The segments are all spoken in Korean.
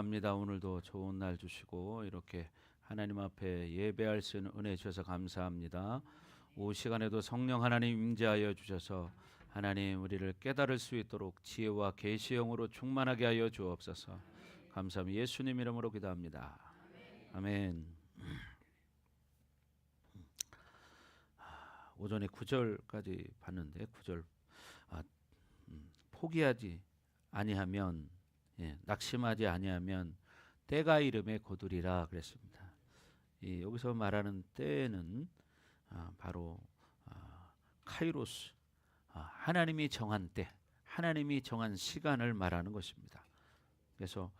감사합니다. 오늘도 좋은 날 주시고 이렇게 하나님 앞에 예배할 수 있는 은혜 주셔서 감사합니다. 오후 시간에도 성령 하나님 임재하여 주셔서 하나님 우리를 깨달을 수 있도록 지혜와 계시형으로 충만하게 하여 주옵소서. 감사합니다. 예수님 이름으로 기도합니다. 아멘. 오전에 9절까지 봤는데 9절 포기하지 아니하면 낙심하지 아니하면 때가 이름에 거두리라 그랬습니다. 여기서 말하는 때는 바로 카이로스, 하나님이 정한 때, 하나님이 정한 시간을 말하는 것입니다. 그래서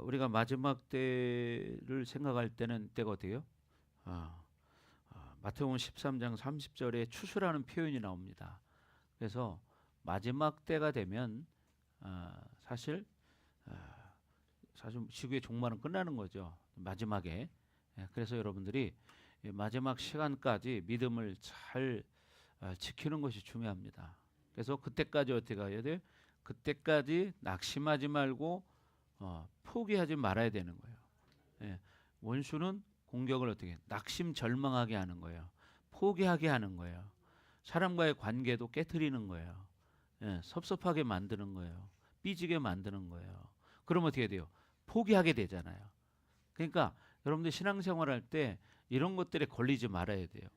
우리가 마지막 때를 생각할 때는 때가 어때요? 마태복음 13장 30절에 추수라는 표현이 나옵니다. 그래서 마지막 때가 되면 사실 지구의 종말은 끝나는 거죠. 마지막에. 그래서 여러분들이 마지막 시간까지 믿음을 잘 지키는 것이 중요합니다. 그래서 그때까지 어떻게 가야 돼? 그때까지 낙심하지 말고 포기하지 말아야 되는 거예요. 원수는 공격을 어떻게 낙심 절망하게 하는 거예요. 포기하게 하는 거예요. 사람과의 관계도 깨트리는 거예요. 섭섭하게 만드는 거예요. 삐지게 만드는 거예요. 그럼 어떻게 돼요? 포기하게 되잖아요. 그러니까 여러분들 신앙생활 할 때 이런 것들에 걸리지 말아야 돼요.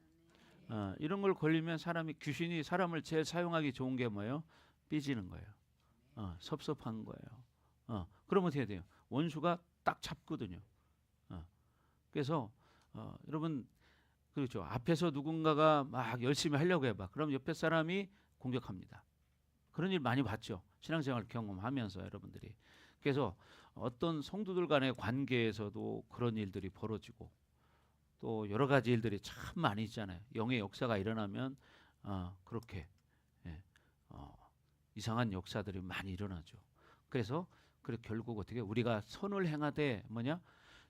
이런 걸 걸리면 귀신이 사람을 제일 사용하기 좋은 게 뭐예요? 삐지는 거예요. 섭섭한 거예요. 그럼 어떻게 돼요? 원수가 딱 잡거든요. 그래서 여러분 그렇죠. 앞에서 누군가가 막 열심히 하려고 해봐. 그럼 옆에 사람이 공격합니다. 그런 일 많이 봤죠. 신앙생활 경험하면서 여러분들이. 그래서 어떤 성도들 간의 관계에서도 그런 일들이 벌어지고 또 여러 가지 일들이 참 많이 있잖아요. 영의 역사가 일어나면 그렇게 이상한 역사들이 많이 일어나죠. 그래서 결국 어떻게 우리가 선을 행하되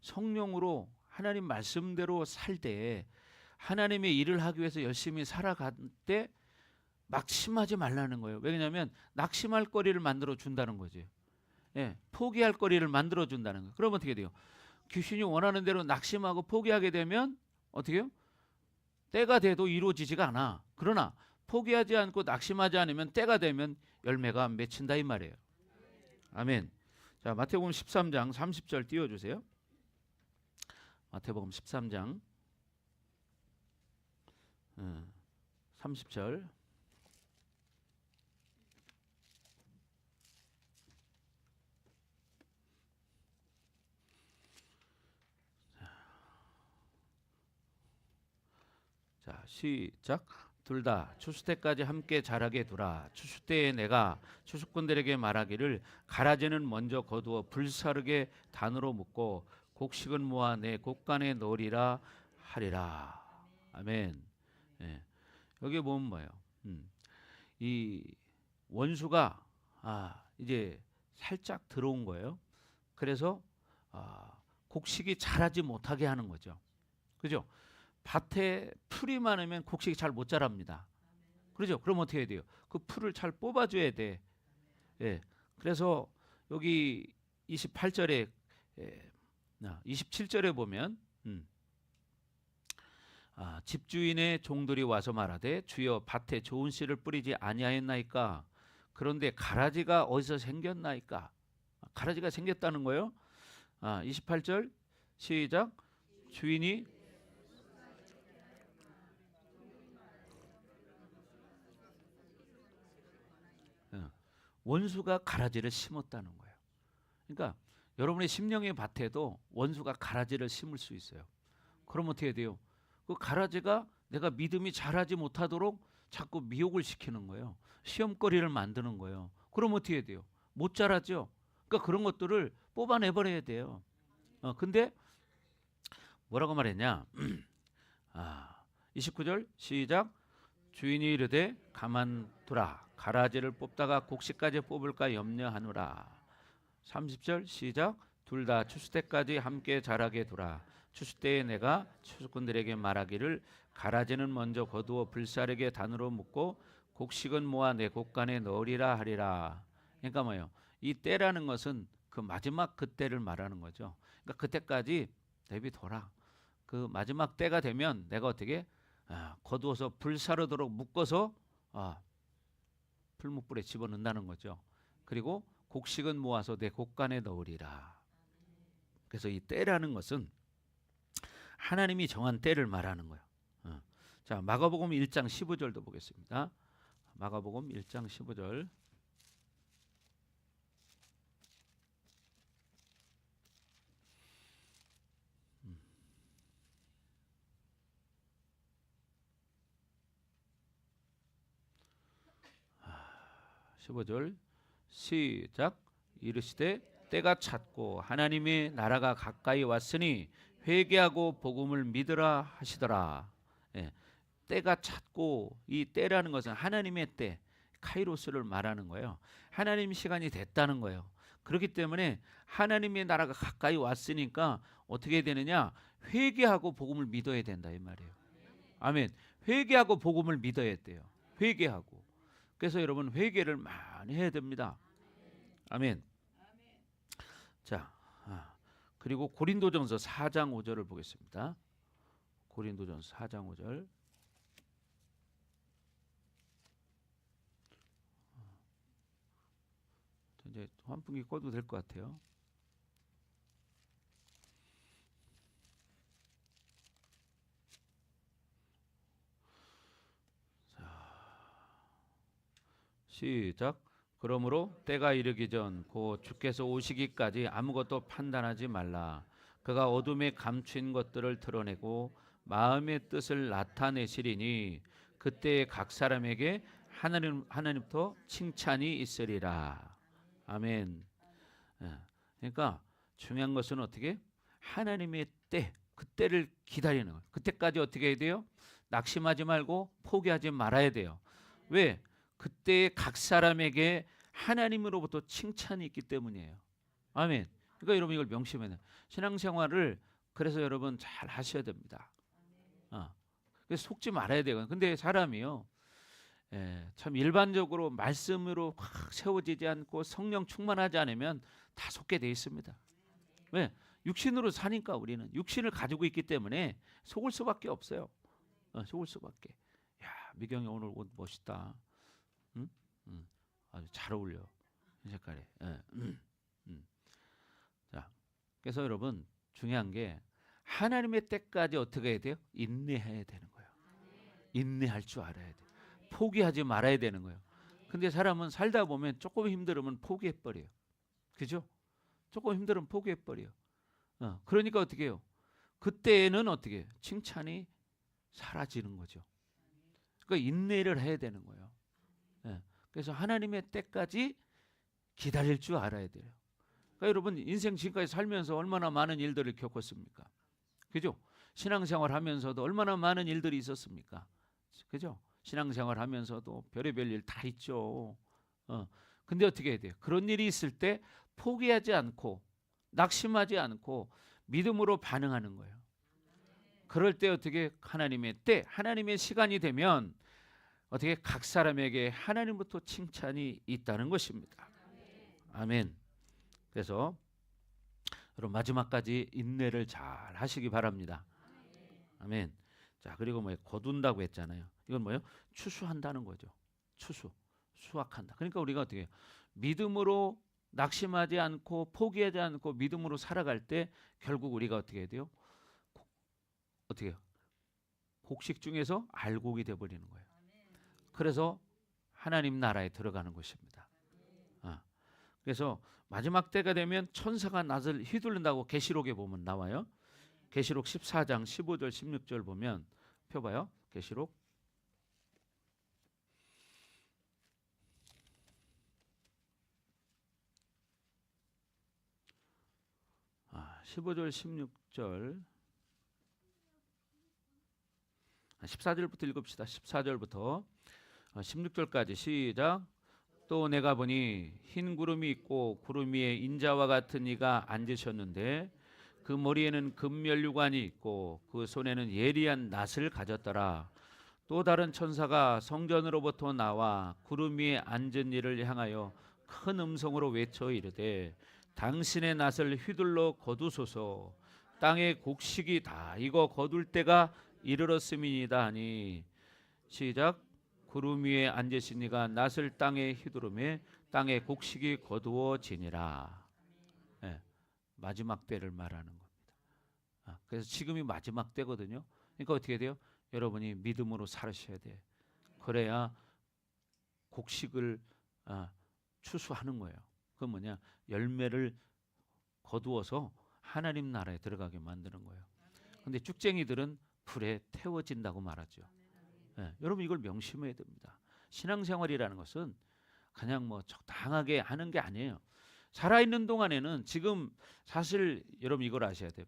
성령으로 하나님 말씀대로 살 때 하나님의 일을 하기 위해서 열심히 살아갈 때 낙심하지 말라는 거예요. 왜냐하면 낙심할 거리를 만들어 준다는 거지. 포기할 거리를 만들어 준다는 거예요. 그러면 어떻게 돼요? 귀신이 원하는 대로 낙심하고 포기하게 되면 어떻게 해요? 때가 돼도 이루어지지가 않아. 그러나 포기하지 않고 낙심하지 않으면 때가 되면 열매가 맺힌다 이 말이에요. 아멘. 자, 마태복음 13장 30절 띄워주세요. 마태복음 13장 30절. 자, 시작. 둘 다 추수 때까지 함께 자라게 두라. 추수 때에 내가 추수꾼들에게 말하기를 가라지는 먼저 거두어 불사르게 단으로 묶고 곡식은 모아 내 곡간에 넣으리라 하리라. 아멘. 여기 보면 뭐예요? 이 원수가 이제 살짝 들어온 거예요. 그래서 곡식이 자라지 못하게 하는 거죠. 그죠? 밭에 풀이 많으면 곡식이 잘 못 자랍니다. 그렇죠? 그럼 어떻게 해야 돼요? 그 풀을 잘 뽑아줘야 돼. 그래서 여기 28절에 27절에 보면 집주인의 종들이 와서 말하되 주여 밭에 좋은 씨를 뿌리지 아니하였나이까? 그런데 가라지가 어디서 생겼나이까? 가라지가 생겼다는 거예요. 28절 시작. 주인이 원수가 가라지를 심었다는 거예요. 그러니까 여러분의 심령의 밭에도 원수가 가라지를 심을 수 있어요. 그럼 어떻게 돼요? 그 가라지가 내가 믿음이 자라지 못하도록 자꾸 미혹을 시키는 거예요. 시험거리를 만드는 거예요. 그럼 어떻게 돼요? 못 자라죠. 그러니까 그런 것들을 뽑아내버려야 돼요. 근데 뭐라고 말했냐? 29절 시작. 주인이 이르되 가만두라. 가라지를 뽑다가 곡식까지 뽑을까 염려하노라. 30절 시작. 둘 다 추수 때까지 함께 자라게 두라. 추수 때에 내가 추수꾼들에게 말하기를 가라지는 먼저 거두어 불사르게 단으로 묶고 곡식은 모아 내 곡간에 넣으리라 하리라. 그러니까 뭐예요? 이 때라는 것은 그 마지막 그때를 말하는 거죠. 그러니까 그때까지 내비둬라. 그 마지막 때가 되면 내가 어떻게 거두어서 불사르도록 묶어서 풀무불에 집어넣는다는 거죠. 그리고 곡식은 모아서 내 곡간에 넣으리라. 그래서 이 때라는 것은 하나님이 정한 때를 말하는 거예요. 자, 마가복음 1장 15절도 보겠습니다. 마가복음 1장 15절. 15절 시작. 이르시되 때가 찼고 하나님의 나라가 가까이 왔으니 회개하고 복음을 믿으라 하시더라. 예, 때가 찼고, 이 때라는 것은 하나님의 때, 카이로스를 말하는 거예요. 하나님 시간이 됐다는 거예요. 그렇기 때문에 하나님의 나라가 가까이 왔으니까 어떻게 되느냐? 회개하고 복음을 믿어야 된다 이 말이에요. 아멘. 회개하고 복음을 믿어야 돼요. 회개하고. 그래서 여러분 회개를 많이 해야 됩니다. 아멘. 자, 그리고 고린도전서 4장 5절을 보겠습니다. 고린도전서 4장 5절. 이제 환풍기 꺼도 될 것 같아요. 시작. 그러므로 때가 이르기 전 곧 주께서 오시기까지 아무것도 판단하지 말라. 그가 어둠에 감춘 것들을 드러내고 마음의 뜻을 나타내시리니 그때 각 사람에게 하나님부터 칭찬이 있으리라. 아멘. 그러니까 중요한 것은 어떻게? 하나님의 때, 그때를 기다리는 거예요. 그때까지 어떻게 해야 돼요? 낙심하지 말고 포기하지 말아야 돼요. 왜? 그때 각 사람에게 하나님으로부터 칭찬이 있기 때문이에요. 아멘. 그러니까 여러분 이걸 명심해야 돼요. 신앙생활을 그래서 여러분 잘 하셔야 됩니다. 그래서 속지 말아야 돼요. 근데 사람이요, 참 일반적으로 말씀으로 확 세워지지 않고 성령 충만하지 않으면 다 속게 돼 있습니다. 왜? 육신으로 사니까 우리는 육신을 가지고 있기 때문에 속을 수밖에 없어요. 속을 수밖에. 야, 미경이 오늘 옷 멋있다. 응? 아주 잘 어울려. 이 색깔에. 자, 그래서 여러분 중요한 게 하나님의 때까지 어떻게 해야 돼요? 인내해야 되는 거예요. 인내할 줄 알아야 돼요. 포기하지 말아야 되는 거예요. 근데 사람은 살다 보면 조금 힘들으면 포기해버려요. 그죠? 조금 힘들으면 포기해버려요. 그러니까 어떻게 해요? 그때는 어떻게 해요? 칭찬이 사라지는 거죠. 그러니까 인내를 해야 되는 거예요. 그래서 하나님의 때까지 기다릴 줄 알아야 돼요. 그러니까 여러분 인생 지금까지 살면서 얼마나 많은 일들을 겪었습니까? 그죠? 신앙생활 하면서도 얼마나 많은 일들이 있었습니까? 그죠? 신앙생활 하면서도 별의별 일 다 있죠. 근데 어떻게 해야 돼요? 그런 일이 있을 때 포기하지 않고 낙심하지 않고 믿음으로 반응하는 거예요. 그럴 때 어떻게 하나님의 때, 하나님의 시간이 되면 어떻게 각 사람에게 하나님부터 칭찬이 있다는 것입니다. 아멘. 그래서 여러분 마지막까지 인내를 잘 하시기 바랍니다. 아멘. 자, 그리고 뭐 거둔다고 했잖아요. 이건 뭐예요? 추수한다는 거죠. 추수, 수확한다. 그러니까 우리가 어떻게 해요? 믿음으로 낙심하지 않고 포기하지 않고 믿음으로 살아갈 때 결국 우리가 어떻게 해야 돼요? 어떻게 해요? 곡식 중에서 알곡이 되어버리는 거예요. 그래서 하나님 나라에 들어가는 것입니다. 그래서 마지막 때가 되면 천사가 낫을 휘둘른다고 계시록에 보면 나와요. 계시록 14장 15절 16절 보면 펴봐요. 계시록 15절 16절 14절부터 읽읍시다. 14절부터 16절까지 시작. 또 내가 보니 흰 구름이 있고 구름 위에 인자와 같은 이가 앉으셨는데 그 머리에는 금면류관이 있고 그 손에는 예리한 낫을 가졌더라. 또 다른 천사가 성전으로부터 나와 구름 위에 앉은 이를 향하여 큰 음성으로 외쳐 이르되 당신의 낫을 휘둘러 거두소서. 땅의 곡식이 다 익어 거둘 때가 이르렀음이니이다 하니. 시작. 구름 위에 앉으신 이가 낫을 땅에 휘두르매 땅의 곡식이 거두어지니라. 네, 마지막 때를 말하는 겁니다. 그래서 지금이 마지막 때거든요. 그러니까 어떻게 돼요? 여러분이 믿음으로 살으셔야 돼. 그래야 곡식을 추수하는 거예요. 그건 뭐냐? 열매를 거두어서 하나님 나라에 들어가게 만드는 거예요. 근데 쭉쟁이들은 불에 태워진다고 말하죠. 여러분 이걸 명심해야 됩니다. 신앙생활이라는 것은 그냥 뭐 적당하게 하는 게 아니에요. 살아있는 동안에는 지금 사실 여러분 이걸 아셔야 돼요.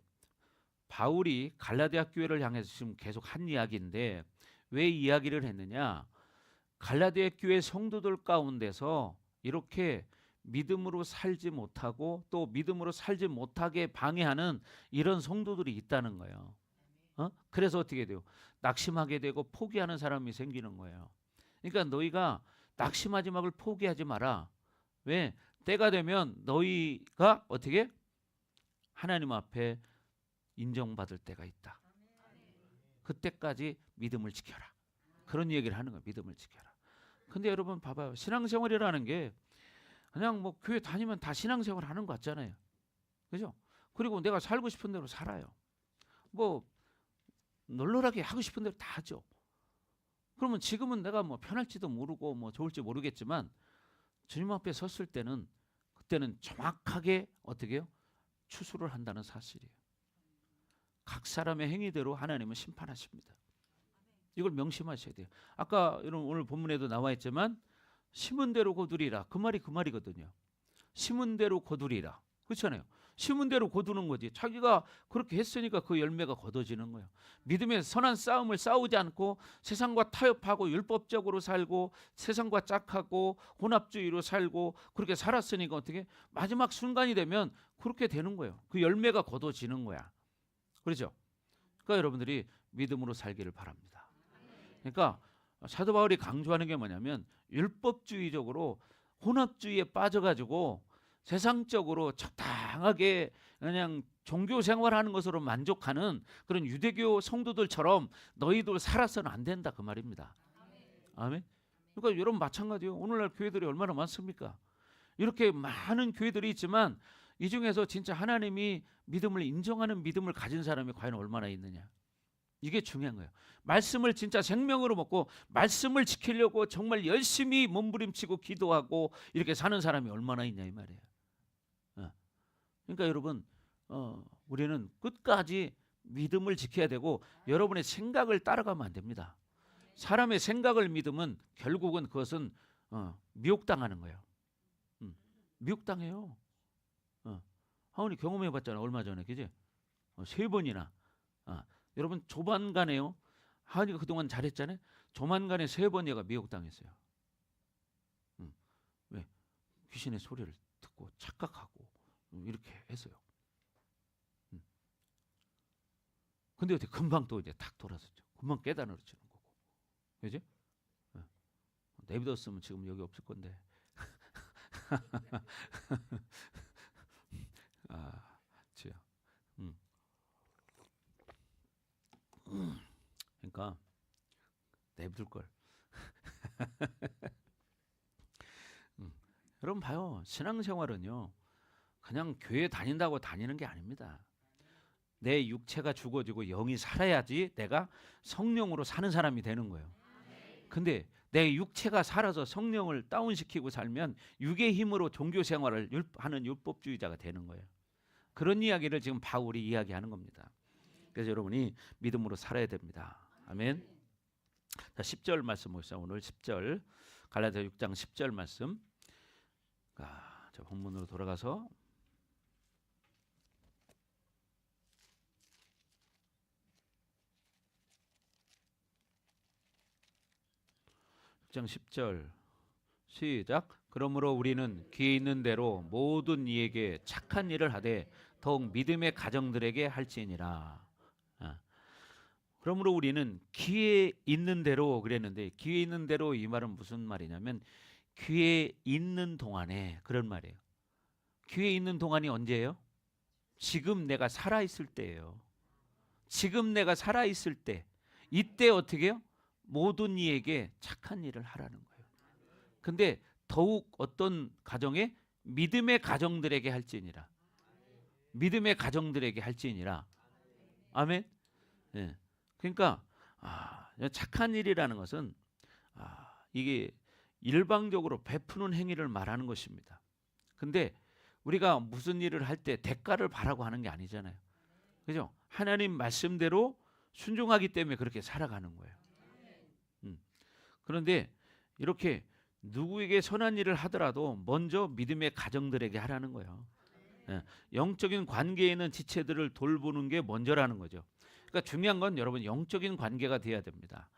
바울이 갈라디아 교회를 향해서 지금 계속 한 이야기인데 왜 이야기를 했느냐? 갈라디아 교회 성도들 가운데서 이렇게 믿음으로 살지 못하고 또 믿음으로 살지 못하게 방해하는 이런 성도들이 있다는 거예요. 그래서 어떻게 돼요? 낙심하게 되고 포기하는 사람이 생기는 거예요. 그러니까 너희가 낙심하지 말고 포기하지 마라. 왜? 때가 되면 너희가 어떻게? 하나님 앞에 인정받을 때가 있다. 그때까지 믿음을 지켜라. 그런 얘기를 하는 거예요. 믿음을 지켜라. 근데 여러분 봐봐요. 신앙생활이라는 게 그냥 뭐 교회 다니면 다 신앙생활 하는 거 같잖아요. 그죠? 그리고 내가 살고 싶은 대로 살아요. 뭐 널널하게 하고 싶은 대로 다 하죠. 그러면 지금은 내가 뭐 편할지도 모르고 뭐 좋을지 모르겠지만 주님 앞에 섰을 때는 그때는 정확하게 어떻게 해요? 추수를 한다는 사실이에요. 각 사람의 행위대로 하나님은 심판하십니다. 이걸 명심하셔야 돼요. 아까 여러분 오늘 본문에도 나와 있지만 심은 대로 거두리라. 그 말이 그 말이거든요. 심은 대로 거두리라. 그렇잖아요. 심은 대로 거두는 거지. 자기가 그렇게 했으니까 그 열매가 거둬지는 거예요. 믿음의 선한 싸움을 싸우지 않고 세상과 타협하고 율법적으로 살고 세상과 짝하고 혼합주의로 살고 그렇게 살았으니까 어떻게 마지막 순간이 되면 그렇게 되는 거예요. 그 열매가 거둬지는 거야. 그렇죠? 그러니까 여러분들이 믿음으로 살기를 바랍니다. 그러니까 사도 바울이 강조하는 게 뭐냐면 율법주의적으로 혼합주의에 빠져가지고 세상적으로 적당하게 그냥 종교 생활하는 것으로 만족하는 그런 유대교 성도들처럼 너희들 살아서는 안 된다 그 말입니다. 아멘. 그러니까 여러분 마찬가지요. 오늘날 교회들이 얼마나 많습니까? 이렇게 많은 교회들이 있지만 이 중에서 진짜 하나님이 믿음을 인정하는 믿음을 가진 사람이 과연 얼마나 있느냐. 이게 중요한 거예요. 말씀을 진짜 생명으로 먹고 말씀을 지키려고 정말 열심히 몸부림치고 기도하고 이렇게 사는 사람이 얼마나 있냐 이 말이에요. 그러니까 여러분 우리는 끝까지 믿음을 지켜야 되고 여러분의 생각을 따라가면 안 됩니다. 사람의 생각을 믿으면 결국은 그것은 미혹당하는 거예요. 미혹당해요. 하은이 경험해봤잖아 얼마 전에 그지? 3번이나 여러분 조만간에요. 하은이가 그동안 잘했잖아요. 조만간에 3번 얘가 미혹당했어요. 왜? 귀신의 소리를 듣고 착각하고 이렇게 했어요. 근데 어떻게 금방 또 이제 탁 돌아섰죠. 금방 깨달아지는 거고. 그지? 내비뒀으면 지금 여기 없을 건데. 지야. 그러니까 내비둘 걸. 여러분 봐요. 신앙생활은요. 그냥 교회 다닌다고 다니는 게 아닙니다. 내 육체가 죽어지고 영이 살아야지 내가 성령으로 사는 사람이 되는 거예요. 근데 내 육체가 살아서 성령을 다운시키고 살면 육의 힘으로 종교 생활을 하는 율법주의자가 되는 거예요. 그런 이야기를 지금 바울이 이야기하는 겁니다. 그래서 여러분이 믿음으로 살아야 됩니다. 아멘. 자, 10절 말씀 보시죠. 오늘 10절 갈라디아 6장 10절 말씀. 자, 본문으로 돌아가서 6장 10절 시작. 그러므로 우리는 귀에 있는 대로 모든 이에게 착한 일을 하되 더욱 믿음의 가정들에게 할지니라. 그러므로 우리는 귀에 있는 대로 그랬는데 귀에 있는 대로 이 말은 무슨 말이냐면 귀에 있는 동안에 그런 말이에요. 교회에 있는 동안이 언제예요? 지금 내가 살아있을 때예요. 지금 내가 살아있을 때, 이때 어떻게 해요? 모든 이에게 착한 일을 하라는 거예요. 근데 더욱 어떤 가정에? 믿음의 가정들에게 할지니라. 믿음의 가정들에게 할지니라. 아멘. 예. 그러니까 착한 일이라는 것은 이게 일방적으로 베푸는 행위를 말하는 것입니다. 근데 우리가 무슨 일을 할 때 대가를 바라고 하는 게 아니잖아요. 그죠? 하나님 말씀대로 순종하기 때문에 그렇게 살아가는 거예요. 그런데 이렇게 누구에게 선한 일을 하더라도 먼저 믿음의 가정들에게 하라는 거예요. 예. 영적인 관계에 있는 지체들을 돌보는 게 먼저라는 거죠. 그러니까 중요한 건 여러분 영적인 관계가 돼야 됩니다.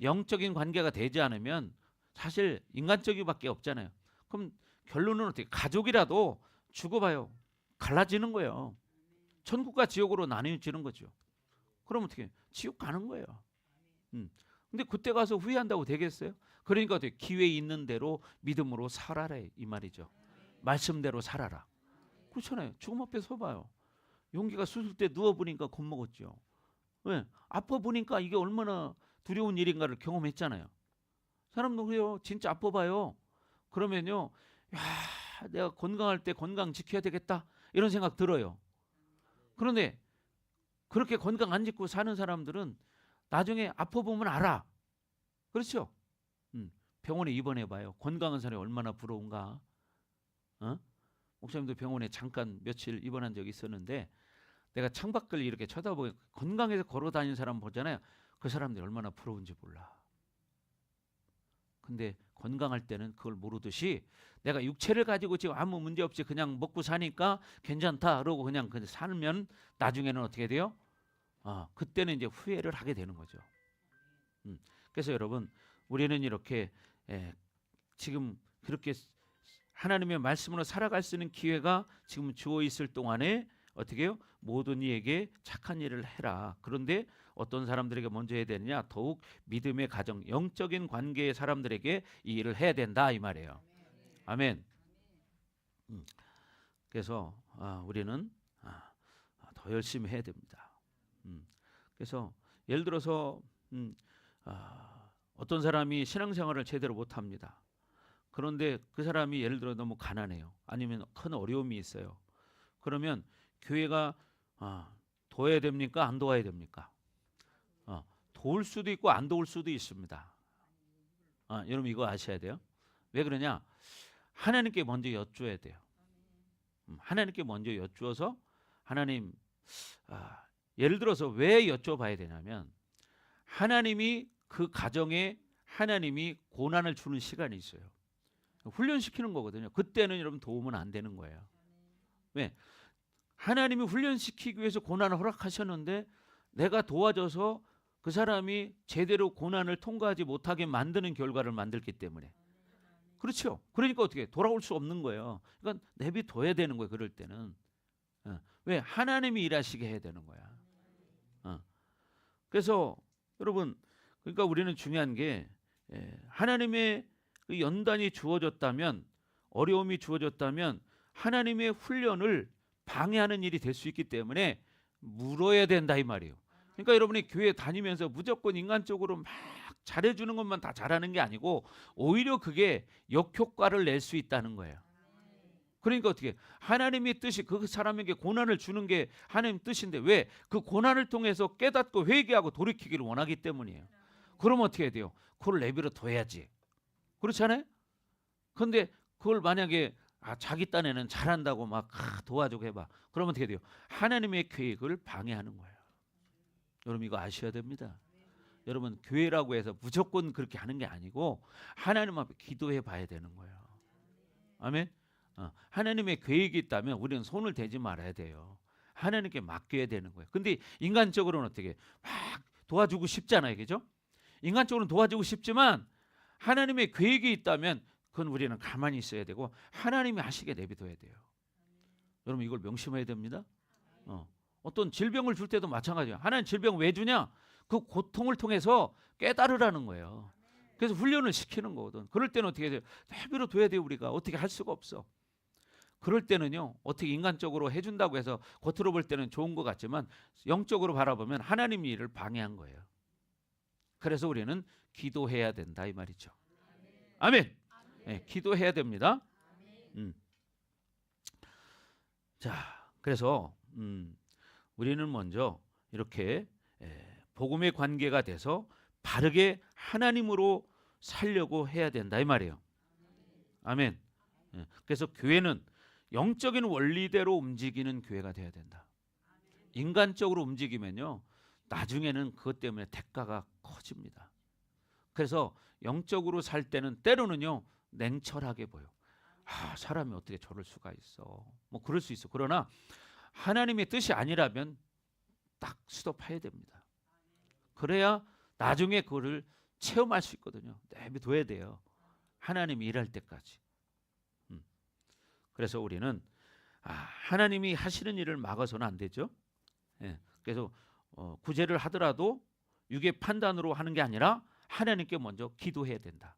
영적인 관계가 되지 않으면 사실 인간적이밖에 없잖아요. 그럼 결론은 어떻게? 가족이라도 죽어봐요. 갈라지는 거예요. 천국과 지옥으로 나뉘어지는 거죠. 그럼 어떻게? 지옥 가는 거예요. 근데 그때 가서 후회한다고 되겠어요? 그러니까 어떻게? 기회 있는 대로 믿음으로 살아라 이 말이죠. 말씀대로 살아라. 그렇잖아요. 죽음 앞에 서봐요. 용기가 수술 때 누워보니까 겁먹었죠. 왜? 아파 보니까 이게 얼마나 두려운 일인가를 경험했잖아요. 사람도 그래요. 진짜 아파봐요. 그러면요, 야, 내가 건강할 때 건강 지켜야 되겠다 이런 생각 들어요. 그런데 그렇게 건강 안 지키고 사는 사람들은 나중에 아파보면 알아. 그렇죠? 병원에 입원해봐요. 건강한 사람이 얼마나 부러운가. 목사님도 병원에 잠깐 며칠 입원한 적이 있었는데 내가 창밖을 이렇게 쳐다보고 건강해서 걸어다니는 사람 보잖아요. 그 사람들이 얼마나 부러운지 몰라. 근데 건강할 때는 그걸 모르듯이 내가 육체를 가지고 지금 아무 문제 없이 그냥 먹고 사니까 괜찮다 그러고 그냥 살면 나중에는 어떻게 돼요? 그때는 이제 후회를 하게 되는 거죠. 그래서 여러분 우리는 이렇게 지금 그렇게 하나님의 말씀으로 살아갈 수 있는 기회가 지금 주어 있을 동안에 어떻게 해요? 모든 이에게 착한 일을 해라. 그런데 어떤 사람들에게 먼저 해야 되느냐? 더욱 믿음의 가정, 영적인 관계의 사람들에게 이 일을 해야 된다 이 말이에요. 아멘. 그래서 우리는 더 열심히 해야 됩니다. 그래서 예를 들어서 어떤 사람이 신앙생활을 제대로 못합니다. 그런데 그 사람이 예를 들어 너무 가난해요. 아니면 큰 어려움이 있어요. 그러면 교회가 도와야 됩니까? 안 도와야 됩니까? 도울 수도 있고 안 도울 수도 있습니다. 여러분 이거 아셔야 돼요. 왜 그러냐? 하나님께 먼저 여쭈어야 돼요. 하나님께 먼저 여쭈어서 하나님 예를 들어서 왜 여쭤봐야 되냐면 하나님이 그 가정에 하나님이 고난을 주는 시간이 있어요. 훈련시키는 거거든요. 그때는 여러분 도움은 안 되는 거예요. 왜? 하나님이 훈련시키기 위해서 고난을 허락하셨는데 내가 도와줘서 그 사람이 제대로 고난을 통과하지 못하게 만드는 결과를 만들기 때문에. 그렇죠. 그러니까 어떻게 돌아올 수 없는 거예요. 그러니까 내비둬야 되는 거예요. 그럴 때는. 왜? 하나님이 일하시게 해야 되는 거야. 그래서 여러분 그러니까 우리는 중요한 게 하나님의 그 연단이 주어졌다면 어려움이 주어졌다면 하나님의 훈련을 방해하는 일이 될 수 있기 때문에 물어야 된다 이 말이에요. 그러니까 여러분이 교회 다니면서 무조건 인간적으로 막 잘해주는 것만 다 잘하는 게 아니고 오히려 그게 역효과를 낼 수 있다는 거예요. 그러니까 어떻게 하나님의 뜻이 그 사람에게 고난을 주는 게 하나님 뜻인데 왜? 그 고난을 통해서 깨닫고 회개하고 돌이키기를 원하기 때문이에요. 그럼 어떻게 해야 돼요? 그걸 내버려 둬야지. 그렇잖아요? 그런데 그걸 만약에 자기 딴에는 잘한다고 막 도와주고 해봐. 그러면 어떻게 돼요? 하나님의 계획을 방해하는 거예요. 여러분 이거 아셔야 됩니다. 여러분 교회라고 해서 무조건 그렇게 하는 게 아니고 하나님 앞에 기도해 봐야 되는 거예요. 아멘. 하나님의 계획이 있다면 우리는 손을 대지 말아야 돼요. 하나님께 맡겨야 되는 거예요. 근데 인간적으로는 어떻게 막 도와주고 싶잖아요. 그죠? 인간적으로는 도와주고 싶지만 하나님의 계획이 있다면 그건 우리는 가만히 있어야 되고 하나님이 하시게 내비둬야 돼요. 여러분 이걸 명심해야 됩니다. 어떤 질병을 줄 때도 마찬가지예요. 하나님 질병 왜 주냐? 그 고통을 통해서 깨달으라는 거예요. 그래서 훈련을 시키는 거거든. 그럴 때는 어떻게 해야 돼요? 내버려 둬야 돼요. 우리가 어떻게 할 수가 없어. 그럴 때는요, 어떻게 인간적으로 해준다고 해서 겉으로 볼 때는 좋은 것 같지만 영적으로 바라보면 하나님 일을 방해한 거예요. 그래서 우리는 기도해야 된다 이 말이죠. 아멘. 네, 기도해야 됩니다. 자, 그래서 우리는 먼저 이렇게 복음의 관계가 돼서 바르게 하나님으로 살려고 해야 된다 이 말이에요. 아멘. 그래서 교회는 영적인 원리대로 움직이는 교회가 돼야 된다. 인간적으로 움직이면요, 나중에는 그것 때문에 대가가 커집니다. 그래서 영적으로 살 때는 때로는요, 냉철하게 보여. 사람이 어떻게 저럴 수가 있어. 뭐 그럴 수 있어. 그러나 하나님의 뜻이 아니라면 딱 스톱해야 됩니다. 그래야 나중에 그거를 체험할 수 있거든요. 내비둬야 돼요. 하나님이 일할 때까지. 그래서 우리는 하나님이 하시는 일을 막아서는 안 되죠. 그래서 구제를 하더라도 육의 판단으로 하는 게 아니라 하나님께 먼저 기도해야 된다.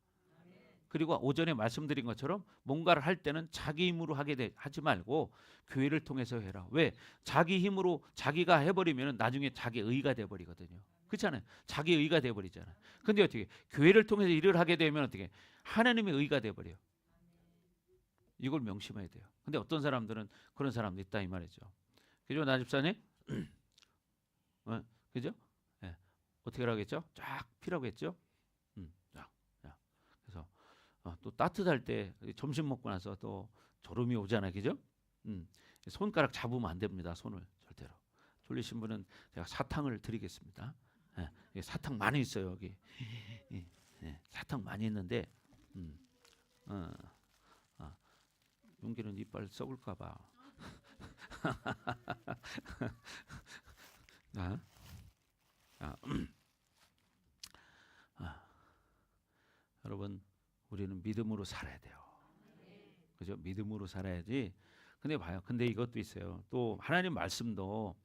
그리고 오전에 말씀드린 것처럼 뭔가를 할 때는 자기 힘으로 하지 말고 교회를 통해서 해라. 왜? 자기 힘으로 자기가 해버리면 나중에 자기 의가 돼버리거든요. 그렇잖아요. 자기 의가 돼버리잖아요. 근데 어떻게 교회를 통해서 일을 하게 되면 어떻게 하나님의 의가 돼버려요. 이걸 명심해야 돼요. 근데 어떤 사람들은 그런 사람도 있다 이 말이죠. 그죠, 나 집사님? 그죠? 어떻게 하겠죠? 쫙 피라고 했죠. 그래서 또 따뜻할 때 점심 먹고 나서 또 졸음이 오잖아요, 그죠? 손가락 잡으면 안 됩니다. 손을 절대로. 졸리신 분은 제가 사탕을 드리겠습니다. 사탕 많이 있어요 여기. 사탕 많이 있는데 용기는 이빨 썩을까봐. 여러분, 우리는 믿음으로 살아야 돼요. 그죠? 믿음으로 살아야지. 근데 봐요. 근데 이것도 있어요. 또 하나님 말씀도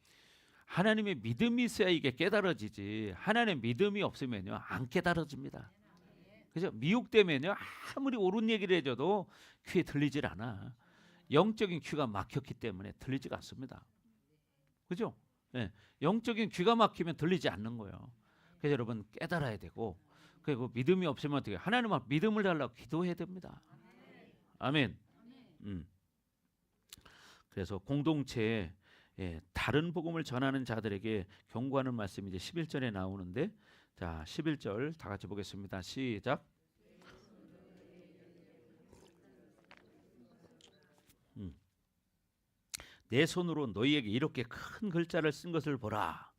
하나님의 믿음이 있어야 이게 깨달아지지. 하나님의 믿음이 없으면요 안 깨달아집니다. 그죠? 미혹되면요 아무리 옳은 얘기를 해줘도 귀에 들리질 않아. 영적인 귀가 막혔기 때문에 들리지가 않습니다. 그죠? 영적인 귀가 막히면 들리지 않는 거예요. 그래서 여러분 깨달아야 되고, 그리고 믿음이 없으면 어떻게 하나님 앞 믿음을 달라고 기도해야 됩니다. 아멘. 그래서 공동체에 다른 복음을 전하는 자들에게 경고하는 말씀이 이제 11절에 나오는데, 자 11절 다 같이 보겠습니다. 시작. 내 손으로 너희에게 이렇게 큰 글자를 쓴 것을 보라.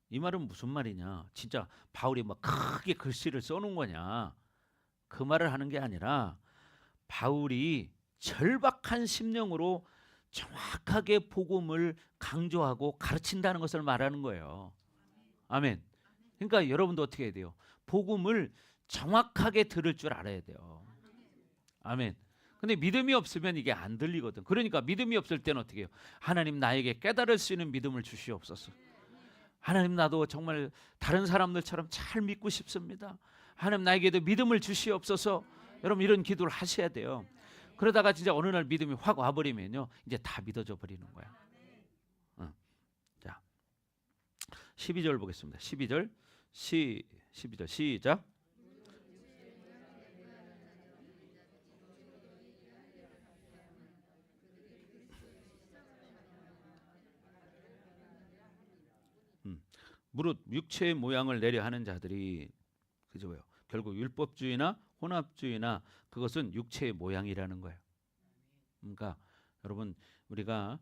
이 말은 무슨 말이냐? 진짜 바울이 막 크게 글씨를 써놓은 거냐? 그 말을 하는 게 아니라 바울이 절박한 심령으로 정확하게 복음을 강조하고 가르친다는 것을 말하는 거예요. 아멘. 그러니까 여러분도 어떻게 해야 돼요? 복음을 정확하게 들을 줄 알아야 돼요. 아멘. 근데 믿음이 없으면 이게 안 들리거든. 그러니까 믿음이 없을 때는 어떻게 해요? 하나님 나에게 깨달을 수 있는 믿음을 주시옵소서. 하나님 나도 정말 다른 사람들처럼 잘 믿고 싶습니다. 하나님 나에게도 믿음을 주시옵소서. 여러분 이런 기도를 하셔야 돼요. 그러다가 진짜 어느 날 믿음이 확 와버리면요 이제 다 믿어져 버리는 거야. 자 12절 보겠습니다. 12절 12절 시작. 무릇 육체의 모양을 내려 하는 자들이 그죠? 결국 율법주의나 혼합주의나 그것은 육체의 모양이라는 거예요. 그러니까 여러분 우리가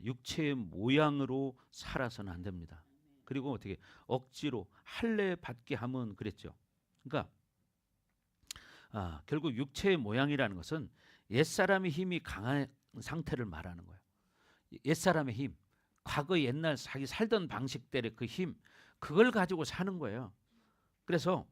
육체의 모양으로 살아서는 안 됩니다. 그리고 어떻게 억지로 할례 받게 하면 그랬죠. 그러니까 결국 육체의 모양이라는 것은 옛사람의 힘이 강한 상태를 말하는 거예요. 옛사람의 힘, 과거 옛날 자기 살던 방식대로의 그 힘, 그걸 가지고 사는 거예요. 그래서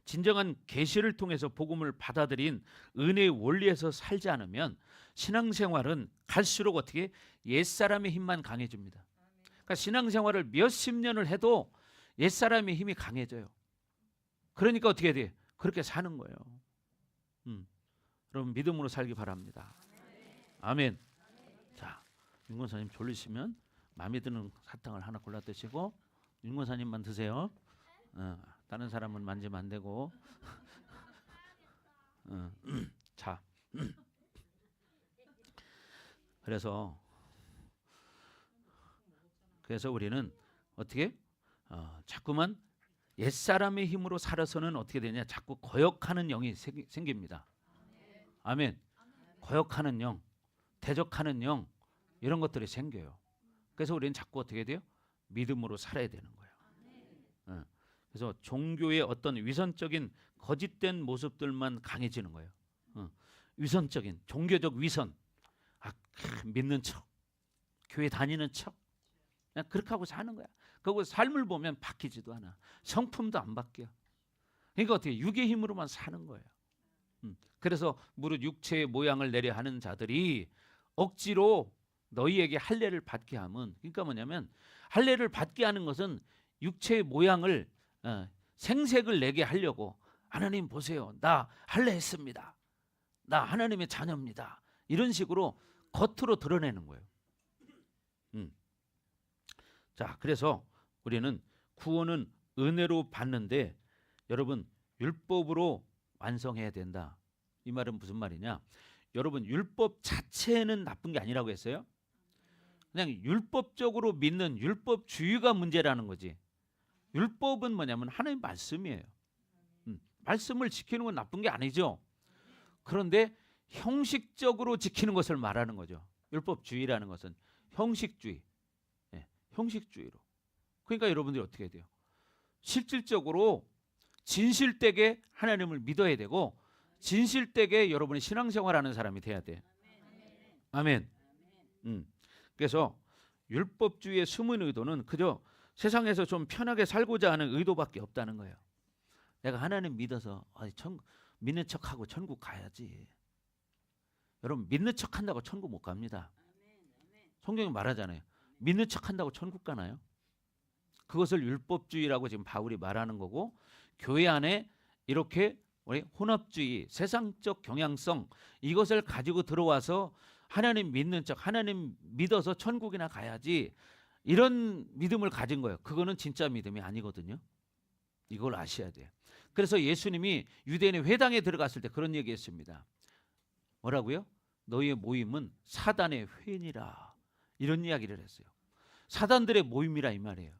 진정한 계시를 통해서 복음을 받아들인 은혜의 원리에서 살지 않으면 신앙생활은 갈수록 어떻게 옛사람의 힘만 강해집니다. 그러니까 신앙생활을 몇십 년을 해도 옛사람의 힘이 강해져요. 그러니까 어떻게 돼? 그렇게 사는 거예요. 여러분 믿음으로 살기 바랍니다. 아멘. 자, 윤 권사님 졸리시면 마음에 드는 사탕을 하나 골라 드시고 윤 권사님만 드세요. 다른 사람은 만지면 안 되고. 자, 그래서 우리는 어떻게 자꾸만 옛사람의 힘으로 살아서는 어떻게 되냐? 자꾸 거역하는 영이 생깁니다. 아멘. 거역하는 영, 대적하는 영, 이런 것들이 생겨요. 그래서 우리는 자꾸 어떻게 돼요? 믿음으로 살아야 되는 거예요. 그래서 종교의 어떤 위선적인 거짓된 모습들만 강해지는 거예요. 위선적인 종교적 위선, 믿는 척, 교회 다니는 척, 그냥 그렇게 하고 사는 거야. 그리고 삶을 보면 바뀌지도 않아. 성품도 안 바뀌어. 그러니까 어떻게 육의 힘으로만 사는 거예요. 그래서 무릇 육체의 모양을 내려 하는 자들이 억지로 너희에게 할례를 받게 하면, 그러니까 뭐냐면 할례를 받게 하는 것은 육체의 모양을 생색을 내게 하려고, 하나님 보세요, 나 할례했습니다, 나 하나님의 자녀입니다, 이런 식으로 겉으로 드러내는 거예요. 자, 그래서 우리는 구원은 은혜로 받는데 여러분 율법으로 완성해야 된다. 이 말은 무슨 말이냐? 여러분 율법 자체는 나쁜 게 아니라고 했어요. 그냥 율법적으로 믿는 율법주의가 문제라는 거지. 율법은 뭐냐면 하나님 말씀이에요. 말씀을 지키는 건 나쁜 게 아니죠. 그런데 형식적으로 지키는 것을 말하는 거죠. 율법주의라는 것은 형식주의, 형식주의로. 그러니까 여러분들이 어떻게 해야 돼요? 실질적으로 진실되게 하나님을 믿어야 되고, 진실되게 여러분이 신앙생활하는 사람이 돼야 돼. 아멘. 그래서 율법주의의 숨은 의도는 그저 세상에서 좀 편하게 살고자 하는 의도밖에 없다는 거예요. 내가 하나님 믿어서 믿는 척하고 천국 가야지. 여러분 믿는 척한다고 천국 못 갑니다. 성경이 말하잖아요. 믿는 척한다고 천국 가나요? 그것을 율법주의라고 지금 바울이 말하는 거고, 교회 안에 이렇게 우리 혼합주의, 세상적 경향성, 이것을 가지고 들어와서 하나님 믿는 척, 하나님 믿어서 천국이나 가야지, 이런 믿음을 가진 거예요. 그거는 진짜 믿음이 아니거든요. 이걸 아셔야 돼요. 그래서 예수님이 유대인의 회당에 들어갔을 때 그런 얘기했습니다. 뭐라고요? 너희의 모임은 사단의 회니라, 이런 이야기를 했어요. 사단들의 모임이라 이 말이에요.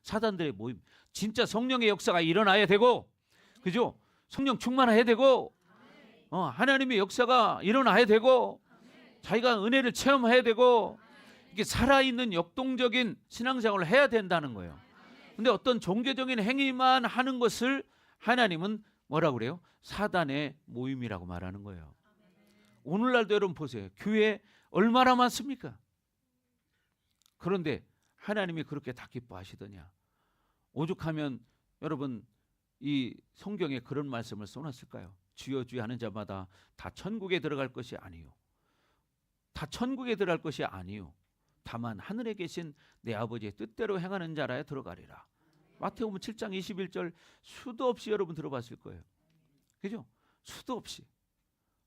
사단들의 모임. 진짜 성령의 역사가 일어나야 되고, 그죠? 성령 충만해야 되고, 하나님의 역사가 일어나야 되고, 자기가 은혜를 체험해야 되고, 이게 살아있는 역동적인 신앙생활을 해야 된다는 거예요. 근데 어떤 종교적인 행위만 하는 것을 하나님은 뭐라고 그래요? 사단의 모임이라고 말하는 거예요. 오늘날도 여러분 보세요. 교회 얼마나 많습니까? 그런데 하나님이 그렇게 다 기뻐하시더냐? 오죽하면 여러분 이 성경에 그런 말씀을 써놨을까요? 주여 주여 하는 자마다 다 천국에 들어갈 것이 아니요, 다 천국에 들어갈 것이 아니요, 다만 하늘에 계신 내 아버지의 뜻대로 행하는 자라야 들어가리라. 마태복음 7장 21절 수도 없이 여러분 들어봤을 거예요. 그죠? 수도 없이.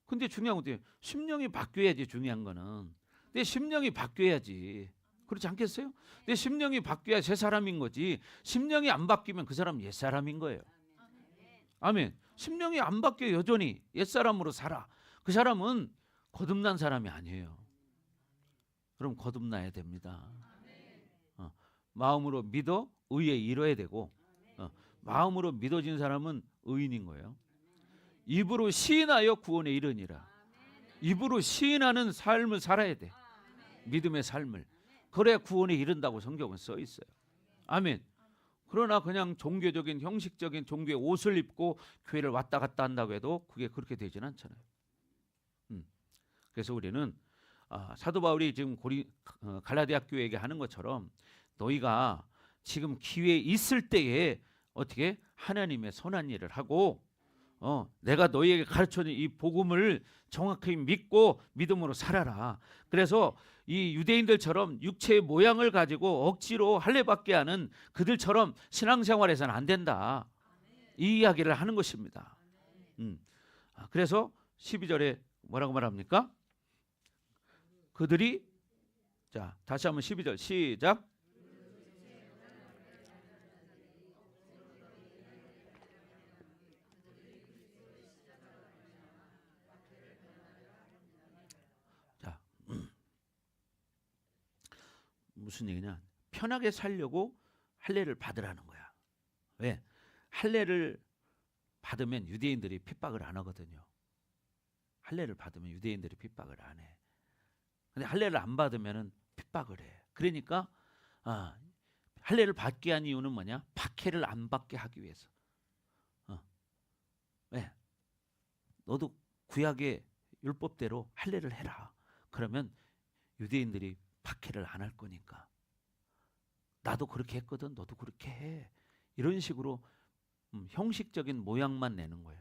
근데 중요한 것도 심령이 바뀌어야지. 중요한 거는 내 심령이 바뀌어야지. 그렇지 않겠어요? 내 심령이 바뀌어야 새 사람인 거지. 심령이 안 바뀌면 그 사람은 옛 사람인 거예요. 아멘. 심령이 안 바뀌어 여전히 옛 사람으로 살아. 그 사람은 거듭난 사람이 아니에요. 그럼 거듭나야 됩니다. 마음으로 믿어 의에 이뤄야 되고, 마음으로 믿어진 사람은 의인인 거예요. 입으로 시인하여 구원에 이르니라. 입으로 시인하는 삶을 살아야 돼. 믿음의 삶을. 그래야 구원에 이른다고 성경은 써 있어요. 아멘. 그러나 그냥 종교적인 형식적인 종교의 옷을 입고 교회를 왔다 갔다 한다고 해도 그게 그렇게 되진 않잖아요. 그래서 우리는 사도 바울이 지금 갈라디아 교회에게 하는 것처럼 너희가 지금 기회 있을 때에 어떻게 하나님의 선한 일을 하고, 내가 너희에게 가르쳐준 이 복음을 정확히 믿고 믿음으로 살아라. 그래서 이 유대인들처럼 육체의 모양을 가지고 억지로 할례받게 하는 그들처럼 신앙생활에서는 안 된다. 이 이야기를 하는 것입니다. 그래서 12절에 뭐라고 말합니까? 그들이 자 다시 한번 12절 시작. 자 무슨 얘기냐? 편하게 살려고 할례를 받으라는 거야. 왜? 할례를 받으면 유대인들이 핍박을 안 하거든요. 할례를 받으면 유대인들이 핍박을 안 해. 근데 할례를 안 받으면은 핍박을 해. 그러니까 할례를 받게 한 이유는 뭐냐? 박해를 안 받게 하기 위해서. 왜? 너도 구약의 율법대로 할례를 해라. 그러면 유대인들이 박해를 안 할 거니까. 나도 그렇게 했거든. 너도 그렇게 해. 이런 식으로 형식적인 모양만 내는 거예요.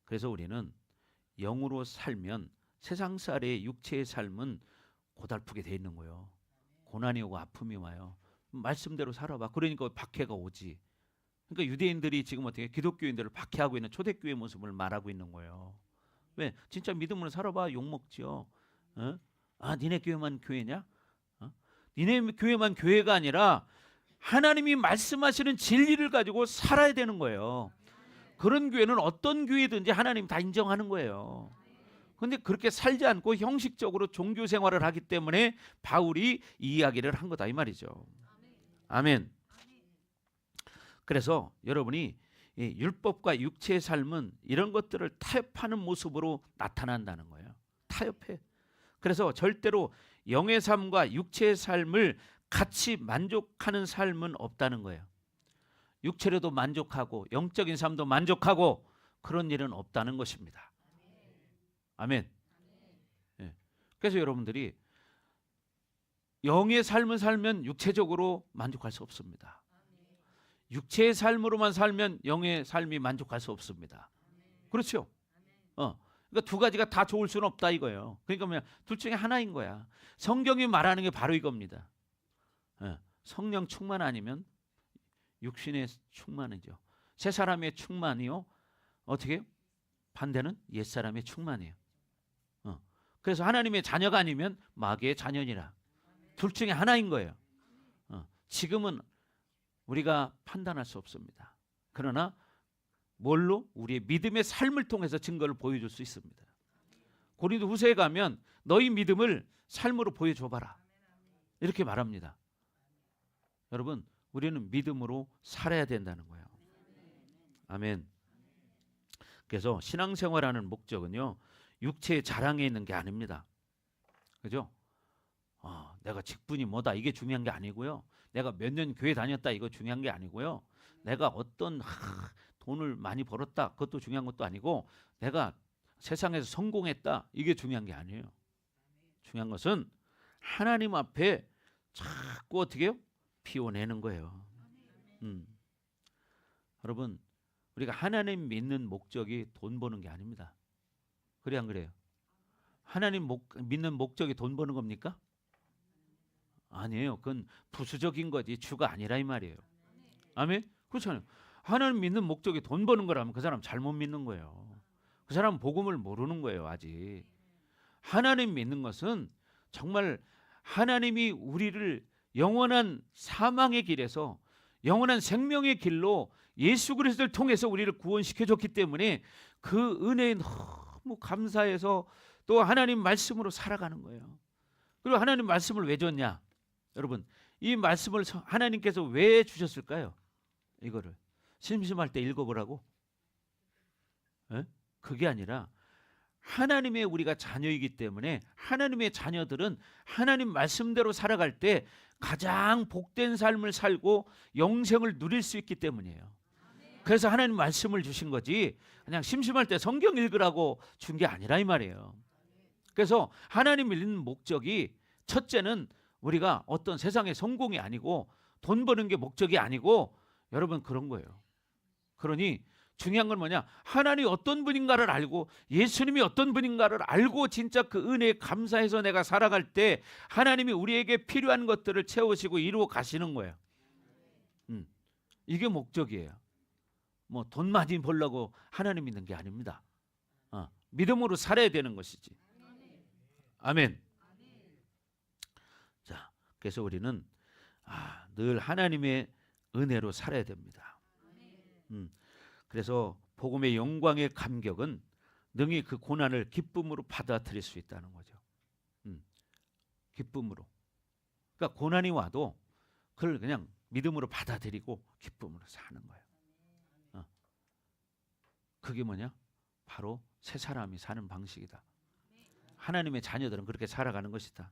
그래서 우리는 영으로 살면 세상살의 육체의 삶은 고달프게 돼 있는 거예요. 고난이 오고 아픔이 와요. 말씀대로 살아봐. 그러니까 박해가 오지. 그러니까 유대인들이 지금 어떻게 기독교인들을 박해하고 있는 초대교회 모습을 말하고 있는 거예요. 왜? 진짜 믿음으로 살아봐. 욕먹죠. 니네 교회만 교회냐? 니네 교회만 교회가 아니라 하나님이 말씀하시는 진리를 가지고 살아야 되는 거예요. 그런 교회는 어떤 교회든지 하나님 다 인정하는 거예요. 그런데 그렇게 살지 않고 형식적으로 종교 생활을 하기 때문에 바울이 이 이야기를 한 거다 이 말이죠. 아멘. 그래서 여러분이 이 율법과 육체의 삶은 이런 것들을 타협하는 모습으로 나타난다는 거예요. 타협해. 그래서 절대로 영의 삶과 육체의 삶을 같이 만족하는 삶은 없다는 거예요. 육체로도 만족하고 영적인 삶도 만족하고 그런 일은 없다는 것입니다. 아멘. 예. 그래서 여러분들이 영의 삶을 살면 육체적으로 만족할 수 없습니다. 육체의 삶으로만 살면 영의 삶이 만족할 수 없습니다. 그렇죠? 그러니까 두 가지가 다 좋을 수는 없다 이거예요. 그러니까 뭐냐? 둘 중에 하나인 거야. 성경이 말하는 게 바로 이겁니다. 성령 충만 아니면 육신의 충만이죠. 새 사람의 충만이요. 어떻게 해요? 반대는 옛 사람의 충만이에요. 그래서 하나님의 자녀가 아니면 마귀의 자녀니라. 둘 중에 하나인 거예요. 지금은 우리가 판단할 수 없습니다. 그러나 뭘로? 우리의 믿음의 삶을 통해서 증거를 보여줄 수 있습니다. 고린도 후서에 가면 너희 믿음을 삶으로 보여줘봐라. 이렇게 말합니다. 여러분 우리는 믿음으로 살아야 된다는 거예요. 아멘. 그래서 신앙생활하는 목적은요. 육체의 자랑에 있는 게 아닙니다. 그죠? 내가 직분이 뭐다 이게 중요한 게 아니고요. 내가 몇 년 교회 다녔다 이거 중요한 게 아니고요. 내가 어떤 돈을 많이 벌었다 그것도 중요한 것도 아니고 내가 세상에서 성공했다 이게 중요한 게 아니에요. 중요한 것은 하나님 앞에 자꾸 어떻게 해요? 피워내는 거예요. 여러분 우리가 하나님 믿는 목적이 돈 버는 게 아닙니다. 그래 안 그래요? 하나님 믿는 목적이 돈 버는 겁니까? 아니에요. 그건 부수적인 거지 주가 아니라 이 말이에요. 아멘? 그렇잖아요. 하나님 믿는 목적이 돈 버는 거라면 그 사람 잘못 믿는 거예요. 그 사람은 복음을 모르는 거예요. 아직. 하나님 믿는 것은 정말 하나님이 우리를 영원한 사망의 길에서 영원한 생명의 길로 예수 그리스도를 통해서 우리를 구원시켜 줬기 때문에 그 은혜에 너무 감사해서 또 하나님 말씀으로 살아가는 거예요. 그리고 하나님 말씀을 왜 줬냐? 여러분 이 말씀을 하나님께서 왜 주셨을까요? 이거를 심심할 때 읽어보라고? 그게 아니라 하나님의 우리가 자녀이기 때문에 하나님의 자녀들은 하나님 말씀대로 살아갈 때 가장 복된 삶을 살고 영생을 누릴 수 있기 때문이에요. 그래서 하나님 말씀을 주신 거지 그냥 심심할 때 성경 읽으라고 준 게 아니라 이 말이에요. 그래서 하나님 믿는 목적이 첫째는 우리가 어떤 세상의 성공이 아니고 돈 버는 게 목적이 아니고 여러분 그런 거예요. 그러니 중요한 건 뭐냐? 하나님이 어떤 분인가를 알고 예수님이 어떤 분인가를 알고 진짜 그 은혜에 감사해서 내가 살아갈 때 하나님이 우리에게 필요한 것들을 채우시고 이루어 가시는 거예요. 이게 목적이에요. 뭐 돈 많이 벌려고 하나님 믿는 게 아닙니다. 믿음으로 살아야 되는 것이지. 아멘. 자, 그래서 우리는 늘 하나님의 은혜로 살아야 됩니다. 그래서 복음의 영광의 감격은 능히 그 고난을 기쁨으로 받아들일 수 있다는 거죠. 기쁨으로. 그러니까 고난이 와도 그걸 그냥 믿음으로 받아들이고 기쁨으로 사는 거예요. 그게 뭐냐? 바로 새 사람이 사는 방식이다. 하나님의 자녀들은 그렇게 살아가는 것이다.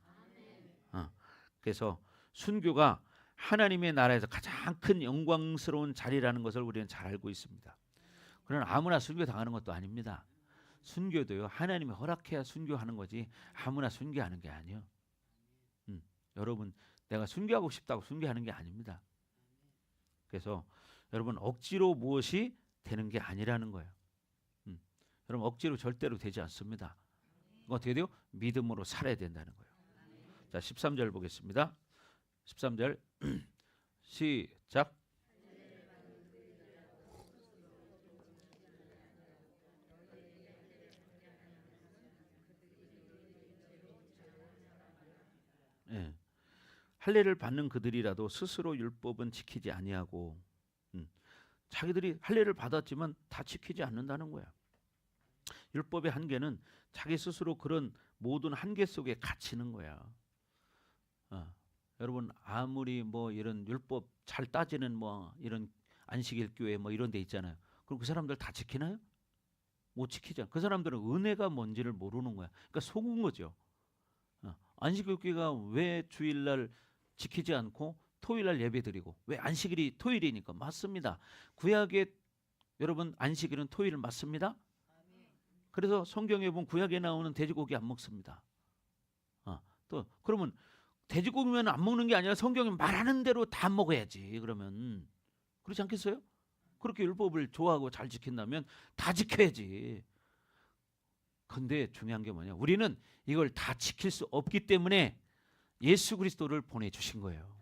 그래서 순교가 하나님의 나라에서 가장 큰 영광스러운 자리라는 것을 우리는 잘 알고 있습니다. 그러나 아무나 순교 당하는 것도 아닙니다. 순교도요, 하나님이 허락해야 순교하는 거지 아무나 순교하는 게 아니에요. 여러분, 내가 순교하고 싶다고 순교하는 게 아닙니다. 그래서 여러분, 억지로 무엇이 되는 게 아니라는 거예요. 여러분, 억지로 절대로 되지 않습니다. 어떻게 돼요? 믿음으로 살아야 된다는 거예요. 자, 13절 보겠습니다. 13절 시작. 예. 할례를 받는 그들이라도 스스로 율법은 지키지 아니하고, 자기들이 할례를 받았지만 다 지키지 않는다는 거야. 율법의 한계는 자기 스스로 그런 모든 한계 속에 갇히는 거야. 여러분, 아무리 뭐 이런 율법 잘 따지는 뭐 이런 안식일 교회 뭐 이런 데 있잖아요. 그럼 그 사람들 다 지키나요? 못 지키잖아. 그 사람들은 은혜가 뭔지를 모르는 거야. 그러니까 속은 거죠. 안식일 교회가 왜 주일날 지키지 않고 토요일날 예배드리고, 왜 안식일이 토요일이니까? 맞습니다. 구약의 여러분, 안식일은 토요일 맞습니다. 그래서 성경에 보면 구약에 나오는 돼지고기 안 먹습니다. 또 그러면 돼지고기면 안 먹는 게 아니라 성경이 말하는 대로 다 먹어야지. 그러면 그렇지 않겠어요? 그렇게 율법을 좋아하고 잘 지킨다면 다 지켜야지. 근데 중요한 게 뭐냐? 우리는 이걸 다 지킬 수 없기 때문에 예수 그리스도를 보내주신 거예요.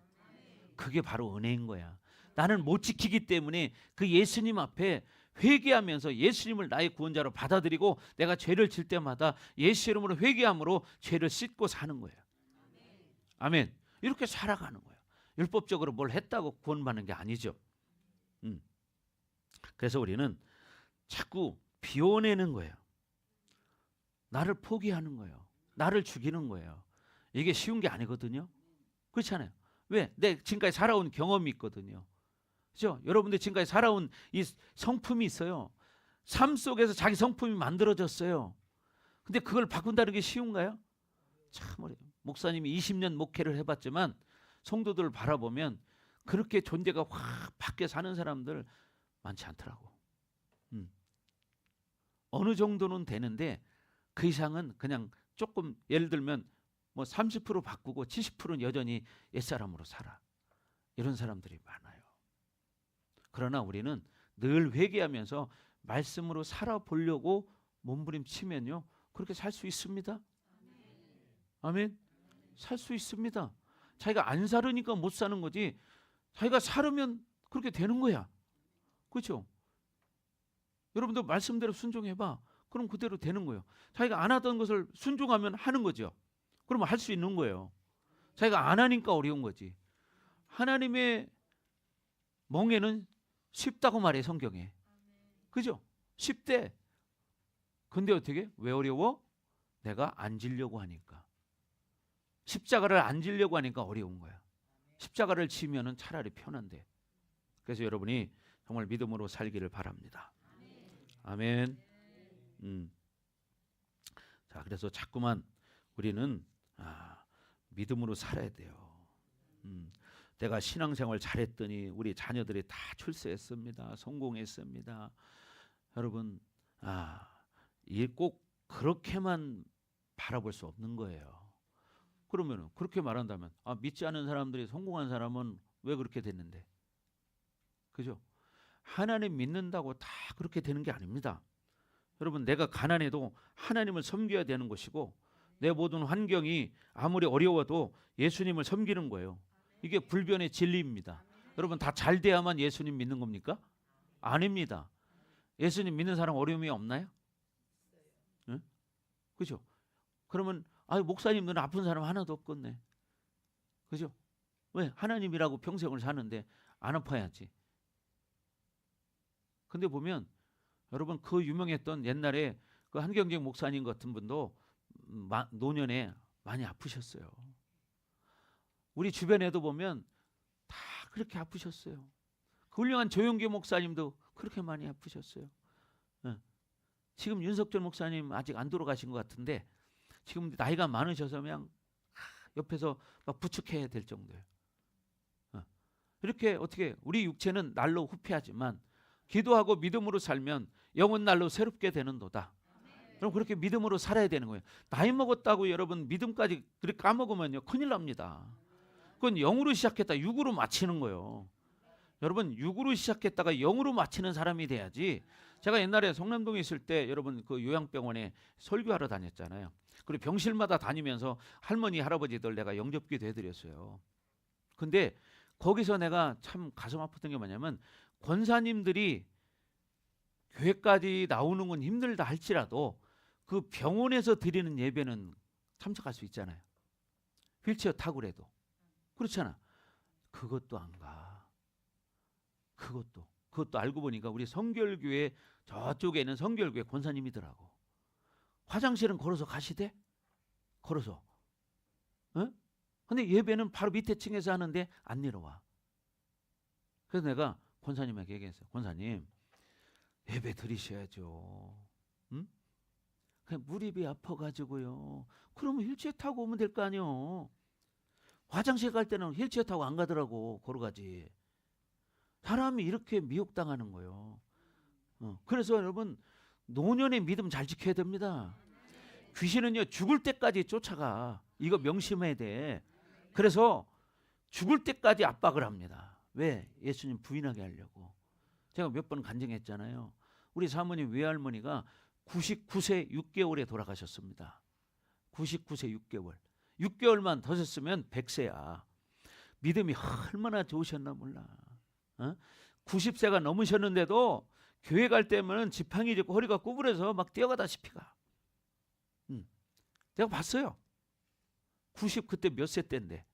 그게 바로 은혜인 거야. 나는 못 지키기 때문에 그 예수님 앞에 회개하면서 예수님을 나의 구원자로 받아들이고, 내가 죄를 질 때마다 예수 이름으로 회개함으로 죄를 씻고 사는 거예요. 아멘. 이렇게 살아가는 거예요. 율법적으로 뭘 했다고 구원받는 게 아니죠. 그래서 우리는 자꾸 비워내는 거예요. 나를 포기하는 거예요. 나를 죽이는 거예요. 이게 쉬운 게 아니거든요. 그렇잖아요. 왜? 내 지금까지 살아온 경험이 있거든요. 그렇죠? 여러분들 지금까지 살아온 이 성품이 있어요. 삶 속에서 자기 성품이 만들어졌어요. 근데 그걸 바꾼다는 게 쉬운가요? 참 어려워요. 목사님이 20년 목회를 해봤지만 성도들을 바라보면 그렇게 존재가 확 바뀌어 사는 사람들 많지 않더라고. 어느 정도는 되는데 그 이상은 그냥 조금, 예를 들면 뭐 30% 바꾸고 70%는 여전히 옛사람으로 살아. 이런 사람들이 많아요. 그러나 우리는 늘 회개하면서 말씀으로 살아보려고 몸부림치면요, 그렇게 살 수 있습니다. 아멘. 살 수 있습니다. 자기가 안 살으니까 못 사는 거지, 자기가 살으면 그렇게 되는 거야. 그렇죠? 여러분들 말씀대로 순종해봐. 그럼 그대로 되는 거예요. 자기가 안 하던 것을 순종하면 하는 거죠. 그러면 할 수 있는 거예요. 자기가 안 하니까 어려운 거지. 하나님의 멍에는 쉽다고 말해, 성경에. 그죠? 쉽대. 근데 어떻게? 왜 어려워? 내가 안 지려고 하니까. 십자가를 안 지려고 하니까 어려운 거야. 십자가를 지면은 차라리 편한데. 그래서 여러분이 정말 믿음으로 살기를 바랍니다. 아멘. 자, 그래서 자꾸만 우리는 믿음으로 살아야 돼요. 내가 신앙생활 잘했더니 우리 자녀들이 다 출세했습니다. 성공했습니다. 여러분, 이게 꼭 그렇게만 바라볼 수 없는 거예요. 그러면 그렇게 말한다면 믿지 않은 사람들이 성공한 사람은 왜 그렇게 됐는데? 그죠? 하나님 믿는다고 다 그렇게 되는 게 아닙니다. 여러분, 내가 가난해도 하나님을 섬겨야 되는 것이고, 내 모든 환경이 아무리 어려워도 예수님을 섬기는 거예요. 이게 불변의 진리입니다. 여러분, 다 잘 돼야만 예수님 믿는 겁니까? 아닙니다. 예수님 믿는 사람 어려움이 없나요? 응? 그죠? 그러면 아, 목사님들은 아픈 사람 하나도 없겠네. 그죠? 왜? 하나님이라고 평생을 사는데 안 아파야지. 근데 보면 여러분, 그 유명했던 옛날에 그 한경직 목사님 같은 분도 노년에 많이 아프셨어요. 우리 주변에도 보면 다 그렇게 아프셨어요. 그 훌륭한 조용기 목사님도 그렇게 많이 아프셨어요. 지금 윤석철 목사님 아직 안 돌아가신 것 같은데 지금 나이가 많으셔서 그냥 옆에서 막 부축해야 될 정도예요. 이렇게 어떻게 우리 육체는 날로 후패하지만 기도하고 믿음으로 살면 영은 날로 새롭게 되는도다. 그럼 그렇게 믿음으로 살아야 되는 거예요. 나이 먹었다고 여러분 믿음까지 그렇게 까먹으면요 큰일 납니다. 그건 영으로 시작했다 육으로 마치는 거예요. 여러분, 육으로 시작했다가 영으로 마치는 사람이 돼야지. 제가 옛날에 성남동에 있을 때 여러분 그 요양병원에 설교하러 다녔잖아요. 그리고 병실마다 다니면서 할머니 할아버지들 내가 영접기도 해드렸어요. 근데 거기서 내가 참 가슴 아팠던 게 뭐냐면, 권사님들이 교회까지 나오는 건 힘들다 할지라도 그 병원에서 드리는 예배는 참석할 수 있잖아요. 휠체어 타고라도. 그렇잖아. 그것도 안 가. 그것도 알고 보니까 우리 성결교회 저쪽에 있는 성결교회 권사님이더라고. 화장실은 걸어서 가시대? 걸어서. 어? 근데 예배는 바로 밑에 층에서 하는데 안 내려와. 그래서 내가 권사님에게 얘기했어요. 권사님, 예배 드리셔야죠. 응? 그냥 무릎이 아파가지고요. 그러면 휠체어 타고 오면 될 거 아니요. 화장실 갈 때는 휠체어 타고 안 가더라고. 걸어가지. 사람이 이렇게 미혹당하는 거예요. 그래서 여러분, 노년의 믿음 잘 지켜야 됩니다. 귀신은요 죽을 때까지 쫓아가. 이거 명심해야 돼. 그래서 죽을 때까지 압박을 합니다. 왜? 예수님 부인하게 하려고. 제가 몇 번 간증했잖아요. 우리 사모님 외할머니가 99세 6개월에 돌아가셨습니다. 99세 6개월. 6개월만 더 셨으면 100세야. 믿음이 얼마나 좋으셨나 몰라. 90세가 넘으셨는데도 교회 갈 때면 지팡이 짚고 허리가 구부려서 막 뛰어가다시피 가. 내가 봤어요. 90 그때 몇 세 때인데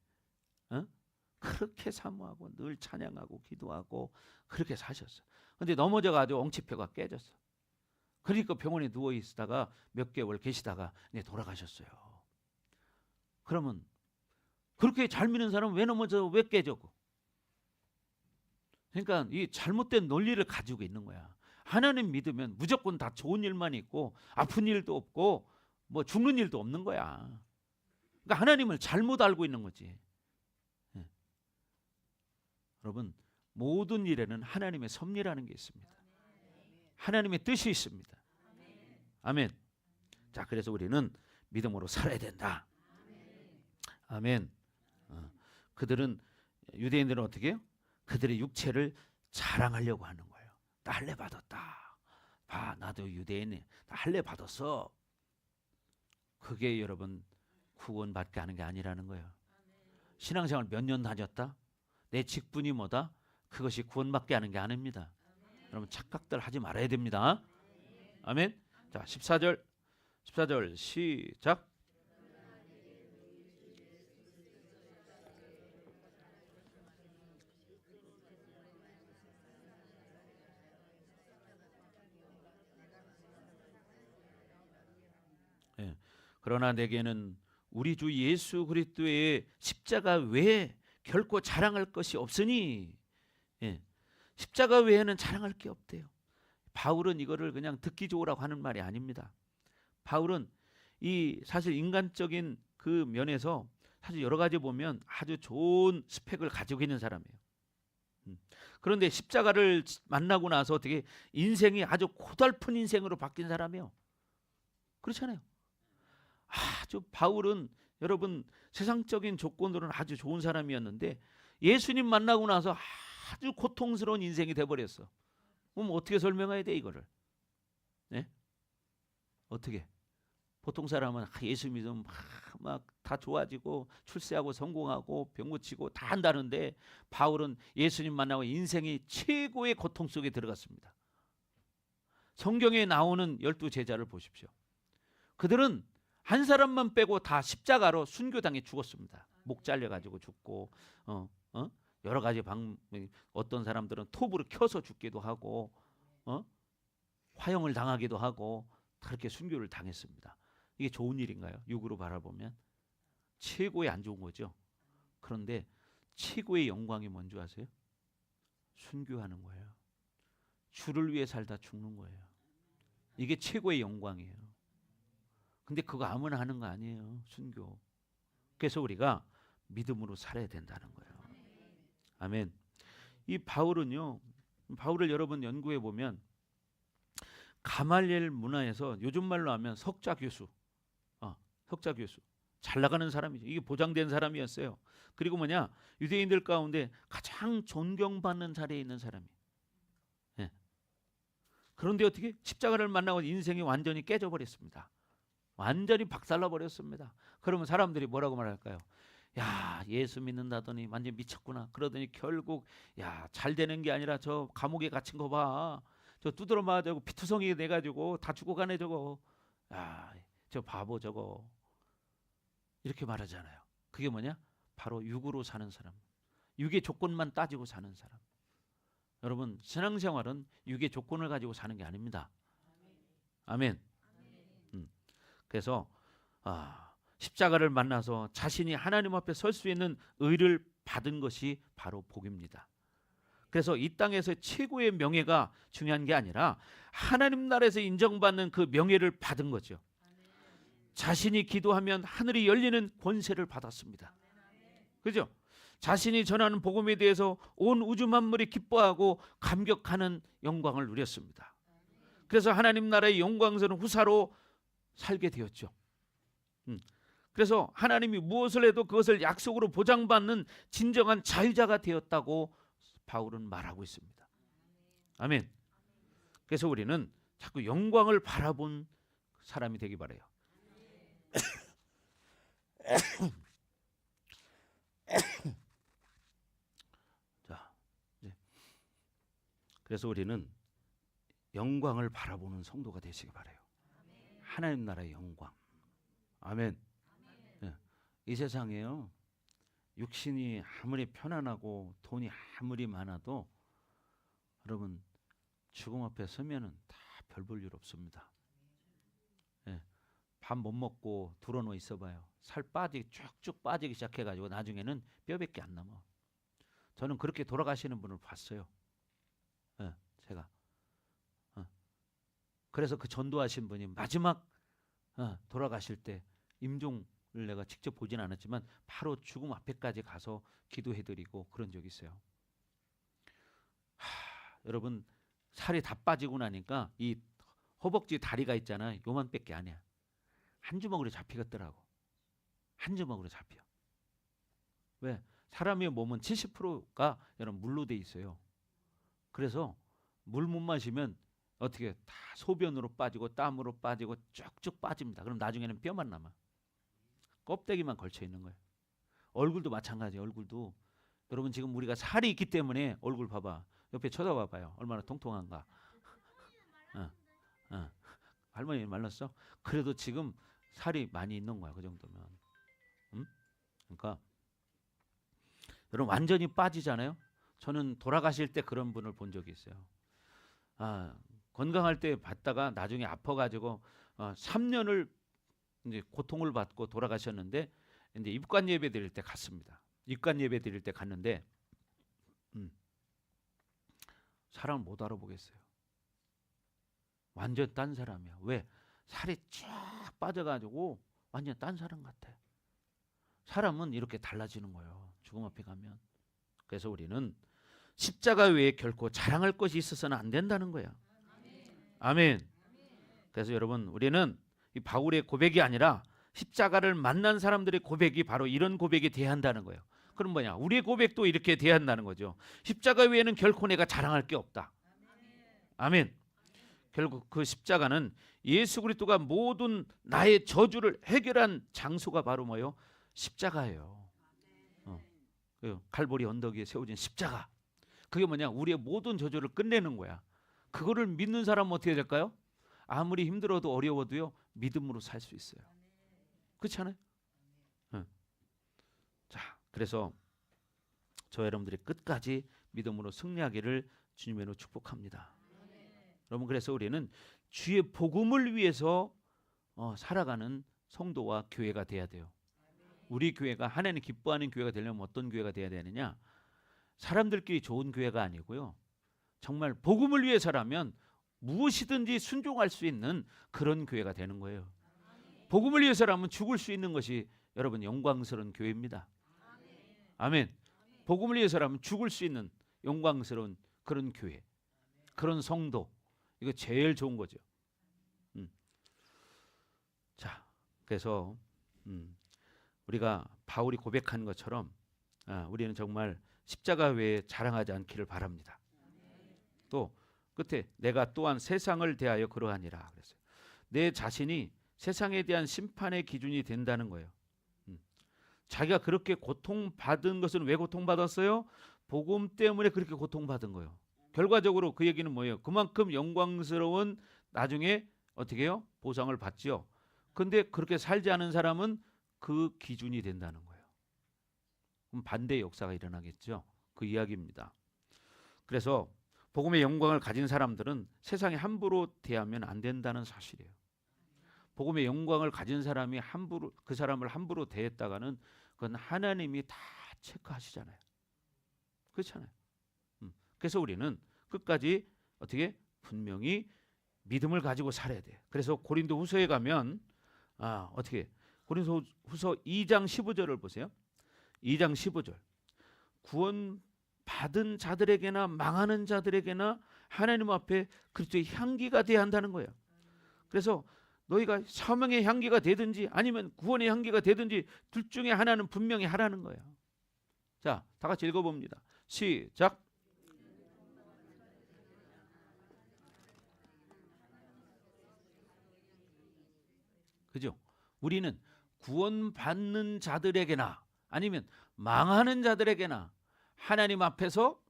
그렇게 사모하고 늘 찬양하고 기도하고 그렇게 사셨어. 근데 넘어져가지고 엉치뼈가 깨졌어. 그러니까 병원에 누워 있다가 몇 개월 계시다가 이제 돌아가셨어요. 그러면 그렇게 잘 믿는 사람은 왜 넘어져, 왜 깨져? 그러니까 이 잘못된 논리를 가지고 있는 거야. 하나님 믿으면 무조건 다 좋은 일만 있고 아픈 일도 없고 뭐 죽는 일도 없는 거야. 그러니까 하나님을 잘못 알고 있는 거지. 여러분, 모든 일에는 하나님의 섭리라는 게 있습니다. 하나님의 뜻이 있습니다. 아멘. 자, 그래서 우리는 믿음으로 살아야 된다. 아멘. 그들은, 유대인들은 어떻게 해요? 그들의 육체를 자랑하려고 하는 거예요. 나 할례 받았다. 봐, 나도 유대인이 나 할례 받았어. 그게 여러분 구원받게 하는 게 아니라는 거예요. 신앙생활 몇 년 다녔다? 내 직분이 뭐다? 그것이 구원받게 하는 게 아닙니다. 여러분 착각들 하지 말아야 됩니다. 아멘. 자, 14절 시작. 예. 그러나 내게는 우리 주 예수 그리스도의 십자가 외에 결코 자랑할 것이 없으니. 예. 십자가 외에는 자랑할 게 없대요. 바울은 이거를 그냥 듣기 좋으라고 하는 말이 아닙니다. 바울은 이 사실 인간적인 그 면에서 사실 여러 가지 보면 아주 좋은 스펙을 가지고 있는 사람이에요. 그런데 십자가를 만나고 나서 어떻게 인생이 아주 고달픈 인생으로 바뀐 사람이에요. 그렇잖아요. 아주 바울은 여러분 세상적인 조건으로는 아주 좋은 사람이었는데 예수님 만나고 나서 아주 고통스러운 인생이 돼버렸어. 그럼 어떻게 설명해야 돼 이거를? 네? 어떻게? 보통 사람은 예수 믿으면 막 다 좋아지고 출세하고 성공하고 병 고치고 다 한다는데 바울은 예수님 만나고 인생이 최고의 고통 속에 들어갔습니다. 성경에 나오는 12 제자를 보십시오. 그들은 한 사람만 빼고 다 십자가로 순교당해 죽었습니다. 목 잘려가지고 죽고 여러 가지 어떤 사람들은 톱으로 켜서 죽기도 하고 화형을 당하기도 하고 그렇게 순교를 당했습니다. 이게 좋은 일인가요? 육으로 바라보면 최고의 안 좋은 거죠. 그런데 최고의 영광이 뭔지 아세요? 순교하는 거예요. 주를 위해 살다 죽는 거예요. 이게 최고의 영광이에요. 근데 그거 아무나 하는 거 아니에요. 순교. 그래서 우리가 믿음으로 살아야 된다는 거예요. 아멘. 이 바울은요, 바울을 여러분 연구해 보면 가말리엘 문화에서 요즘 말로 하면 석자 교수, 석자 교수, 잘 나가는 사람이죠. 이게 보장된 사람이었어요. 그리고 뭐냐, 유대인들 가운데 가장 존경받는 자리에 있는 사람이. 예. 그런데 어떻게 십자가를 만나고 인생이 완전히 깨져버렸습니다. 완전히 박살나 버렸습니다. 그러면 사람들이 뭐라고 말할까요? 야, 예수 믿는다더니 완전 미쳤구나. 그러더니 결국 야, 잘 되는 게 아니라 저 감옥에 갇힌 거 봐. 저 두드러 맞아고 피투성이 돼가지고 다 죽어가네 저거. 야, 저 바보 저거. 이렇게 말하잖아요. 그게 뭐냐? 바로 육으로 사는 사람. 육의 조건만 따지고 사는 사람. 여러분, 신앙생활은 육의 조건을 가지고 사는 게 아닙니다. 아멘. 그래서 십자가를 만나서 자신이 하나님 앞에 설 수 있는 의를 받은 것이 바로 복입니다. 그래서 이 땅에서 최고의 명예가 중요한 게 아니라 하나님 나라에서 인정받는 그 명예를 받은 거죠. 자신이 기도하면 하늘이 열리는 권세를 받았습니다. 그죠? 자신이 전하는 복음에 대해서 온 우주 만물이 기뻐하고 감격하는 영광을 누렸습니다. 그래서 하나님 나라의 영광스러운 후사로 살게 되었죠. 그래서 하나님이 무엇을 해도 그것을 약속으로 보장받는 진정한 자유자가 되었다고 바울은 말하고 있습니다. 아멘. 그래서 우리는 자꾸 영광을 바라본 사람이 되기 바라요. 자, 그래서 우리는 영광을 바라보는 성도가 되시기 바라요. 하나님 나라의 영광. 아멘. 이 세상에요, 육신이 아무리 편안하고 돈이 아무리 많아도 여러분 죽음 앞에 서면은 다 별 볼 일 없습니다. 밥 못 먹고 들어누워 있어봐요. 살 빠지기 쭉쭉 빠지기 시작해가지고 나중에는 뼈밖에 안 남아. 저는 그렇게 돌아가시는 분을 봤어요. 제가. 그래서 그 전도하신 분이 마지막 돌아가실 때 임종을 내가 직접 보진 않았지만 바로 죽음 앞에까지 가서 기도해드리고 그런 적이 있어요. 여러분, 살이 다 빠지고 나니까 이 허벅지 다리가 있잖아요. 요만밖에 아니야. 한 주먹으로 잡히겠더라고. 한 주먹으로 잡혀. 왜? 사람의 몸은 70%가 여러분 물로 돼 있어요. 그래서 물 못 마시면 어떻게 다 소변으로 빠지고 땀으로 빠지고 쭉쭉 빠집니다. 그럼 나중에는 뼈만 남아. 껍데기만 걸쳐 있는 거예요. 얼굴도 마찬가지예요. 얼굴도 여러분 지금 우리가 살이 있기 때문에 얼굴 봐봐. 옆에 쳐다봐봐요. 얼마나 통통한가. 할머니 말랐어? 그래도 지금 살이 많이 있는 거야. 그 정도면. 그러니까 여러분 완전히 빠지잖아요. 저는 돌아가실 때 그런 분을 본 적이 있어요. 건강할 때 봤다가 나중에 아파가지고 3년을 이제 고통을 받고 돌아가셨는데 이제 입관 예배 드릴 때 갔습니다. 입관 예배 드릴 때 갔는데 사람을 못 알아보겠어요. 완전 딴 사람이야. 왜? 살이 쫙 빠져가지고 완전 딴 사람 같아. 사람은 이렇게 달라지는 거예요. 죽음 앞에 가면. 그래서 우리는 십자가 외에 결코 자랑할 것이 있어서는 안 된다는 거야. 아멘. 그래서 여러분 우리는 이 바울의 고백이 아니라 십자가를 만난 사람들의 고백이 바로 이런 고백이 돼야 한다는 거예요. 그럼 뭐냐? 우리의 고백도 이렇게 돼야 한다는 거죠. 십자가 외에는 결코 내가 자랑할 게 없다. 아멘. 결국 그 십자가는 예수 그리스도가 모든 나의 저주를 해결한 장소가 바로 뭐예요? 십자가예요. 갈보리 언덕 위에 세워진 십자가. 그게 뭐냐? 우리의 모든 저주를 끝내는 거야. 그거를 믿는 사람은 어떻게 될까요? 아무리 힘들어도 어려워도요, 믿음으로 살 수 있어요. 그렇지 않아요? 응. 자, 그래서 저 여러분들이 끝까지 믿음으로 승리하기를 주님의 이름으로 축복합니다. 여러분, 그래서 우리는 주의 복음을 위해서 살아가는 성도와 교회가 돼야 돼요. 우리 교회가 하나님 기뻐하는 교회가 되려면 어떤 교회가 돼야 되느냐? 사람들끼리 좋은 교회가 아니고요. 정말 복음을 위해서라면 무엇이든지 순종할 수 있는 그런 교회가 되는 거예요. 복음을 위해서라면 죽을 수 있는 것이 여러분 영광스러운 교회입니다. 아멘. 복음을 위해서라면 죽을 수 있는 영광스러운 그런 교회, 그런 성도, 이거 제일 좋은 거죠. 자, 그래서 우리가 바울이 고백한 것처럼 우리는 정말 십자가 외에 자랑하지 않기를 바랍니다. 또 끝에 내가 또한 세상을 대하여 그러하니라 그랬어요. 내 자신이 세상에 대한 심판의 기준이 된다는 거예요. 자기가 그렇게 고통받은 것은 왜 고통받았어요? 복음 때문에 그렇게 고통받은 거예요. 결과적으로 그 얘기는 뭐예요? 그만큼 영광스러운 나중에 어떻게 해요? 보상을 받지요. 근데 그렇게 살지 않은 사람은 그 기준이 된다는 거예요. 그럼 반대의 역사가 일어나겠죠. 그 이야기입니다. 그래서 복음의 영광을 가진 사람들은 세상에 함부로 대하면 안 된다는 사실이에요. 복음의 영광을 가진 사람이 그 사람을 함부로 대했다가는 그건 하나님이 다 체크하시잖아요. 그렇잖아요. 그래서 우리는 끝까지 어떻게 분명히 믿음을 가지고 살아야 돼요. 그래서 고린도후서에 가면 어떻게 고린도후서 2장 15절을 보세요. 2장 15절. 구원 받은 자들에게나 망하는 자들에게나 하나님 앞에 그리스도의 향기가 돼야 한다는 거예요. 그래서 너희가 사명의 향기가 되든지 아니면 구원의 향기가 되든지 둘 중에 하나는 분명히 하라는 거예요. 자, 다 같이 읽어봅니다. 시작. 그죠? 우리는 구원받는 자들에게나 아니면 망하는 자들에게나 하나님 앞에서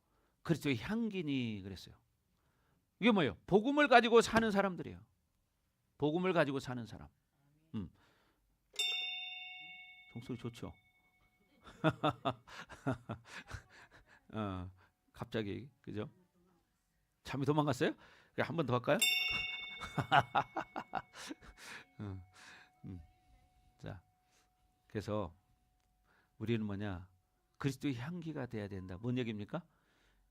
그리스도의 향기니 그랬어요. 이게 뭐예요? 복음을 가지고 사는 사람들이에요. 복음을 가지고 사는 사람. 종소리 좋죠? 갑자기 그죠? 잠이 도망갔어요? 한 번 더 할까요? 자, 그래서 우리는 뭐냐? 그리스도의 향기가 돼야 된다. 뭔 얘기입니까?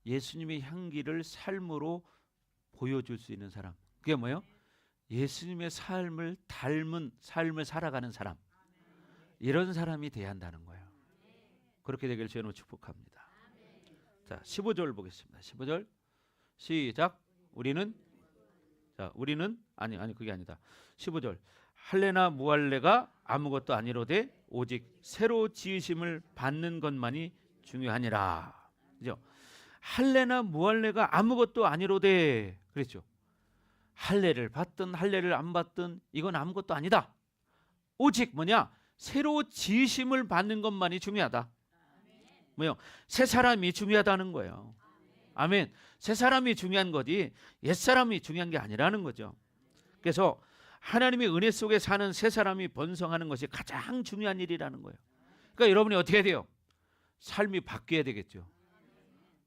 예수님의 향기를 삶으로 보여줄 수 있는 사람. 그게 뭐예요? 예수님의 삶을 닮은 삶을 살아가는 사람. 이런 사람이 돼야 한다는 거예요. 그렇게 되기를 주님으로 축복합니다. 자, 15절 보겠습니다. 15절 시작. 우리는 아니 그게 아니다. 15절 할례나 무할례가 아무것도 아니로되 오직 새로 지으심을 받는 것만이 중요하니라. 그죠? 할례나 무할례가 아무것도 아니로되 그랬죠. 할례를 받든 할례를 안 받든 이건 아무것도 아니다. 오직 뭐냐? 새로 지으심을 받는 것만이 중요하다. 뭐요? 새 사람이 중요하다는 거예요. 아멘. 새 사람이 중요한 거지 옛 사람이 중요한 게 아니라는 거죠. 그래서 하나님의 은혜 속에 사는 새 사람이 번성하는 것이 가장 중요한 일이라는 거예요. 그러니까 여러분이 어떻게 해야 돼요? 삶이 바뀌어야 되겠죠.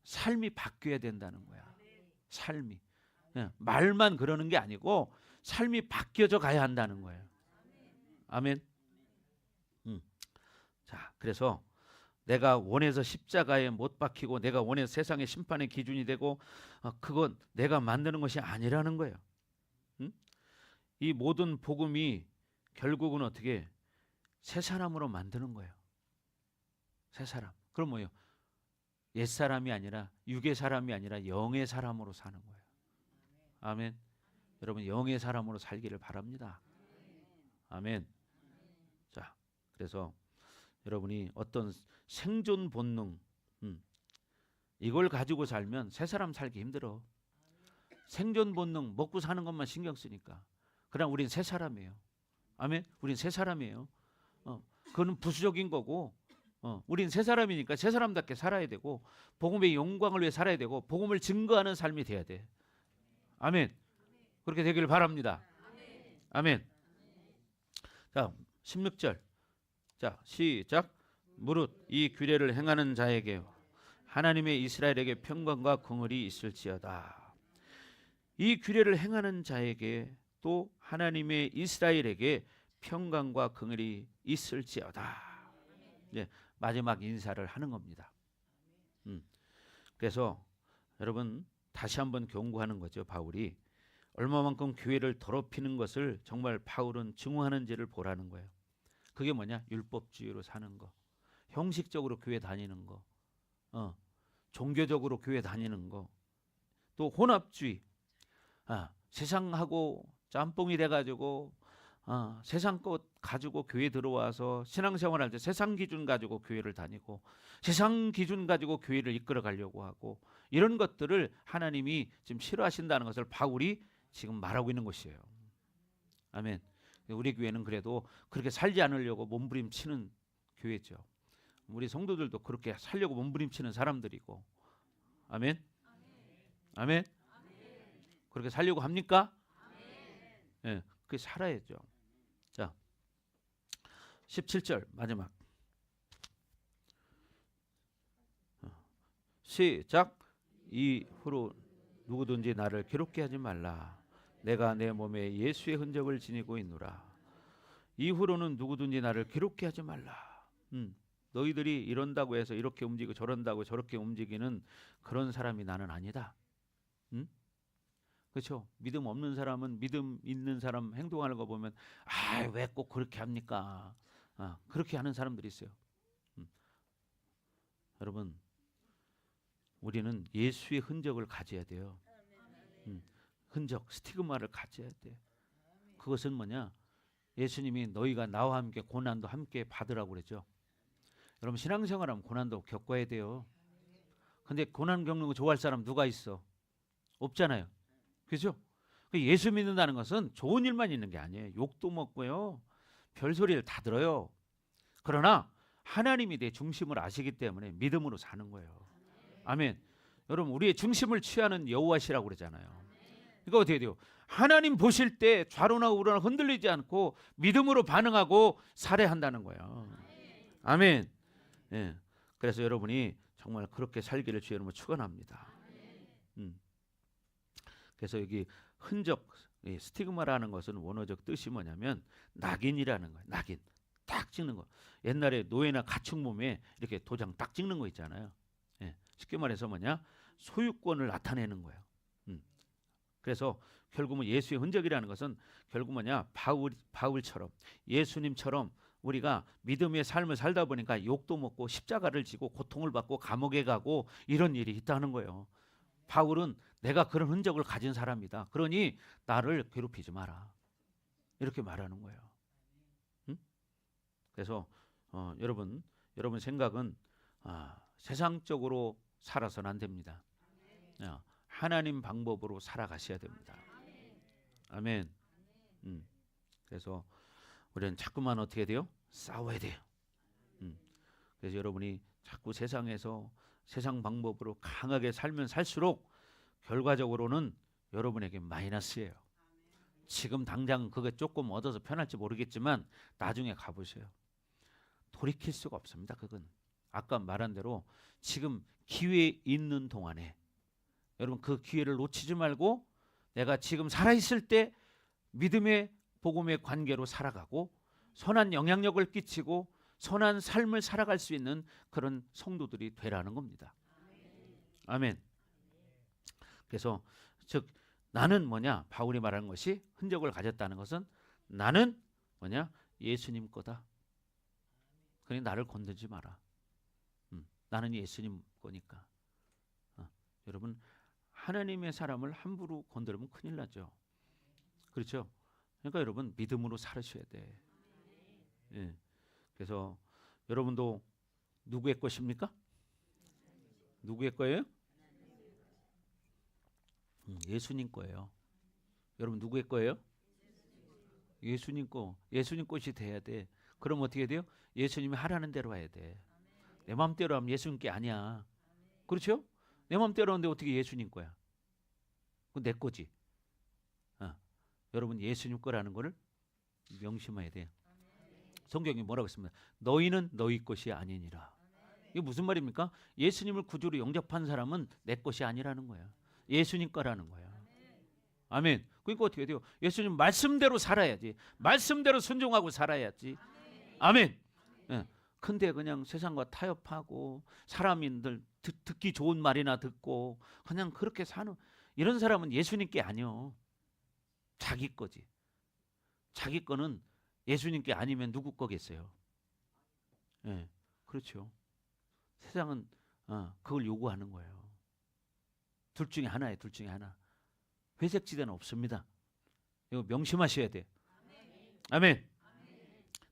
삶이 바뀌어야 된다는 거야. 삶이. 말만 그러는 게 아니고 삶이 바뀌어져 가야 한다는 거예요. 아멘. 자, 그래서 내가 원해서 십자가에 못 박히고 내가 원해서 세상의 심판의 기준이 되고 그건 내가 만드는 것이 아니라는 거예요. 이 모든 복음이 결국은 어떻게 새 사람으로 만드는 거예요. 새 사람. 그럼 뭐예요? 옛 사람이 아니라 육의 사람이 아니라 영의 사람으로 사는 거예요. 아멘. 여러분 영의 사람으로 살기를 바랍니다. 아멘. 자, 그래서 여러분이 어떤 생존 본능 이걸 가지고 살면 새 사람 살기 힘들어. 생존 본능 먹고 사는 것만 신경 쓰니까. 그럼 우린 새 사람이에요. 아멘. 우린 새 사람이에요. 그거는 부수적인 거고 우린 새 사람이니까 새 사람답게 살아야 되고 복음의 영광을 위해 살아야 되고 복음을 증거하는 삶이 돼야 돼. 아멘. 그렇게 되기를 바랍니다. 아멘. 자, 16절 자, 시작. 무릇 이 규례를 행하는 자에게 하나님의 이스라엘에게 평강과 긍휼이 있을지어다. 이 규례를 행하는 자에게 또 하나님의 이스라엘에게 평강과 긍휼이 있을지어다. 이제 마지막 인사를 하는 겁니다. 그래서 여러분 다시 한번 경고하는 거죠. 바울이 얼마만큼 교회를 더럽히는 것을 정말 바울은 증오하는지를 보라는 거예요. 그게 뭐냐? 율법주의로 사는 거, 형식적으로 교회 다니는 거, 종교적으로 교회 다니는 거, 또 혼합주의, 세상하고 짬뽕이 돼가지고 세상 것 가지고 교회 들어와서 신앙생활할 때 세상 기준 가지고 교회를 다니고 세상 기준 가지고 교회를 이끌어 가려고 하고 이런 것들을 하나님이 지금 싫어하신다는 것을 바울이 지금 말하고 있는 것이에요. 아멘. 우리 교회는 그래도 그렇게 살지 않으려고 몸부림치는 교회죠. 우리 성도들도 그렇게 살려고 몸부림치는 사람들이고. 아멘. 아멘. 그렇게 살려고 합니까? 예, 그렇게 살아야죠. 자, 17절 마지막. 시작. 이후로 누구든지 나를 괴롭게 하지 말라. 내가 내 몸에 예수의 흔적을 지니고 있노라. 이후로는 누구든지 나를 괴롭게 하지 말라. 너희들이 이런다고 해서 이렇게 움직이고 저런다고 저렇게 움직이는 그런 사람이 나는 아니다. 그렇죠? 믿음 없는 사람은 믿음 있는 사람 행동하는 거 보면 왜 꼭 그렇게 합니까? 그렇게 하는 사람들이 있어요. 여러분 우리는 예수의 흔적을 가져야 돼요. 흔적, 스티그마를 가져야 돼. 그것은 뭐냐? 예수님이 너희가 나와 함께 고난도 함께 받으라고 그랬죠. 여러분 신앙생활하면 고난도 겪어야 돼요. 근데 고난 겪는 거 좋아할 사람 누가 있어? 없잖아요. 그죠? 예수 믿는다는 것은 좋은 일만 있는 게 아니에요. 욕도 먹고요. 별소리를 다 들어요. 그러나 하나님이 내 중심을 아시기 때문에 믿음으로 사는 거예요. 아멘. 여러분 우리의 중심을 취하는 여호와시라고 그러잖아요. 그러니까 어떻게 돼요? 하나님 보실 때 좌로나 우로나 흔들리지 않고 믿음으로 반응하고 살아한다는 거예요. 아멘. 예. 그래서 여러분이 정말 그렇게 살기를 주의 이름으로 축원합니다. 그래서 여기 흔적, 스티그마라는 것은 원어적 뜻이 뭐냐면 낙인이라는 거예요. 낙인, 딱 찍는 거. 옛날에 노예나 가축 몸에 이렇게 도장 딱 찍는 거 있잖아요. 예. 쉽게 말해서 뭐냐? 소유권을 나타내는 거예요. 그래서 결국은 예수의 흔적이라는 것은 결국 뭐냐? 바울처럼 예수님처럼 우리가 믿음의 삶을 살다 보니까 욕도 먹고 십자가를 지고 고통을 받고 감옥에 가고 이런 일이 있다는 거예요. 바울은 내가 그런 흔적을 가진 사람이다. 그러니 나를 괴롭히지 마라. 이렇게 말하는 거예요. 그래서 여러분 생각은 세상적으로 살아서는 안 됩니다. 하나님 방법으로 살아가셔야 됩니다. 아멘. 그래서 우리는 자꾸만 어떻게 돼요? 싸워야 돼요. 그래서 여러분이 자꾸 세상에서 세상 방법으로 강하게 살면 살수록 결과적으로는 여러분에게 마이너스예요. 지금 당장 그게 조금 얻어서 편할지 모르겠지만 나중에 가보세요. 돌이킬 수가 없습니다. 그건 아까 말한 대로 지금 기회 있는 동안에 여러분 그 기회를 놓치지 말고 내가 지금 살아있을 때 믿음의 복음의 관계로 살아가고 선한 영향력을 끼치고 선한 삶을 살아갈 수 있는 그런 성도들이 되라는 겁니다. 아멘. 그래서 즉 나는 뭐냐? 바울이 말하는 것이 흔적을 가졌다는 것은 나는 뭐냐? 예수님 거다. 그러니 나를 건들지 마라. 나는 예수님 거니까. 여러분 하나님의 사람을 함부로 건드리면 큰일 나죠. 그렇죠? 그러니까 여러분 믿음으로 살으셔야 돼. 예. 그래서 여러분도 누구의 것입니까? 누구의 거예요? 예수님 거예요. 여러분 누구의 거예요? 예수님 거. 예수님 것이 돼야 돼. 그럼 어떻게 돼요? 예수님이 하라는 대로 해야 돼. 내 마음대로 하면 예수님 게 아니야. 그렇죠? 내 마음대로 하는데 어떻게 예수님 거야? 그건 내 거지. 여러분 예수님 거라는 거를 명심해야 돼요. 성경이 뭐라고 했습니까? 너희는 너희 것이 아니니라. 이게 무슨 말입니까? 예수님을 구주로 영접한 사람은 내 것이 아니라는 거예요. 예수님 거라는 거예요. 아멘. 그러니까 어떻게 돼요? 예수님 말씀대로 살아야지. 말씀대로 순종하고 살아야지. 아멘. 예. 근데 그냥 세상과 타협하고 사람인들 듣기 좋은 말이나 듣고 그냥 그렇게 사는 이런 사람은 예수님께 아니요. 자기 거지. 자기 거는 예수님께 아니면 누구 거겠어요? 예, 그렇죠. 세상은 그걸 요구하는 거예요. 둘 중에 하나예요. 둘 중에 하나. 회색지대는 없습니다. 이거 명심하셔야 돼. 아멘.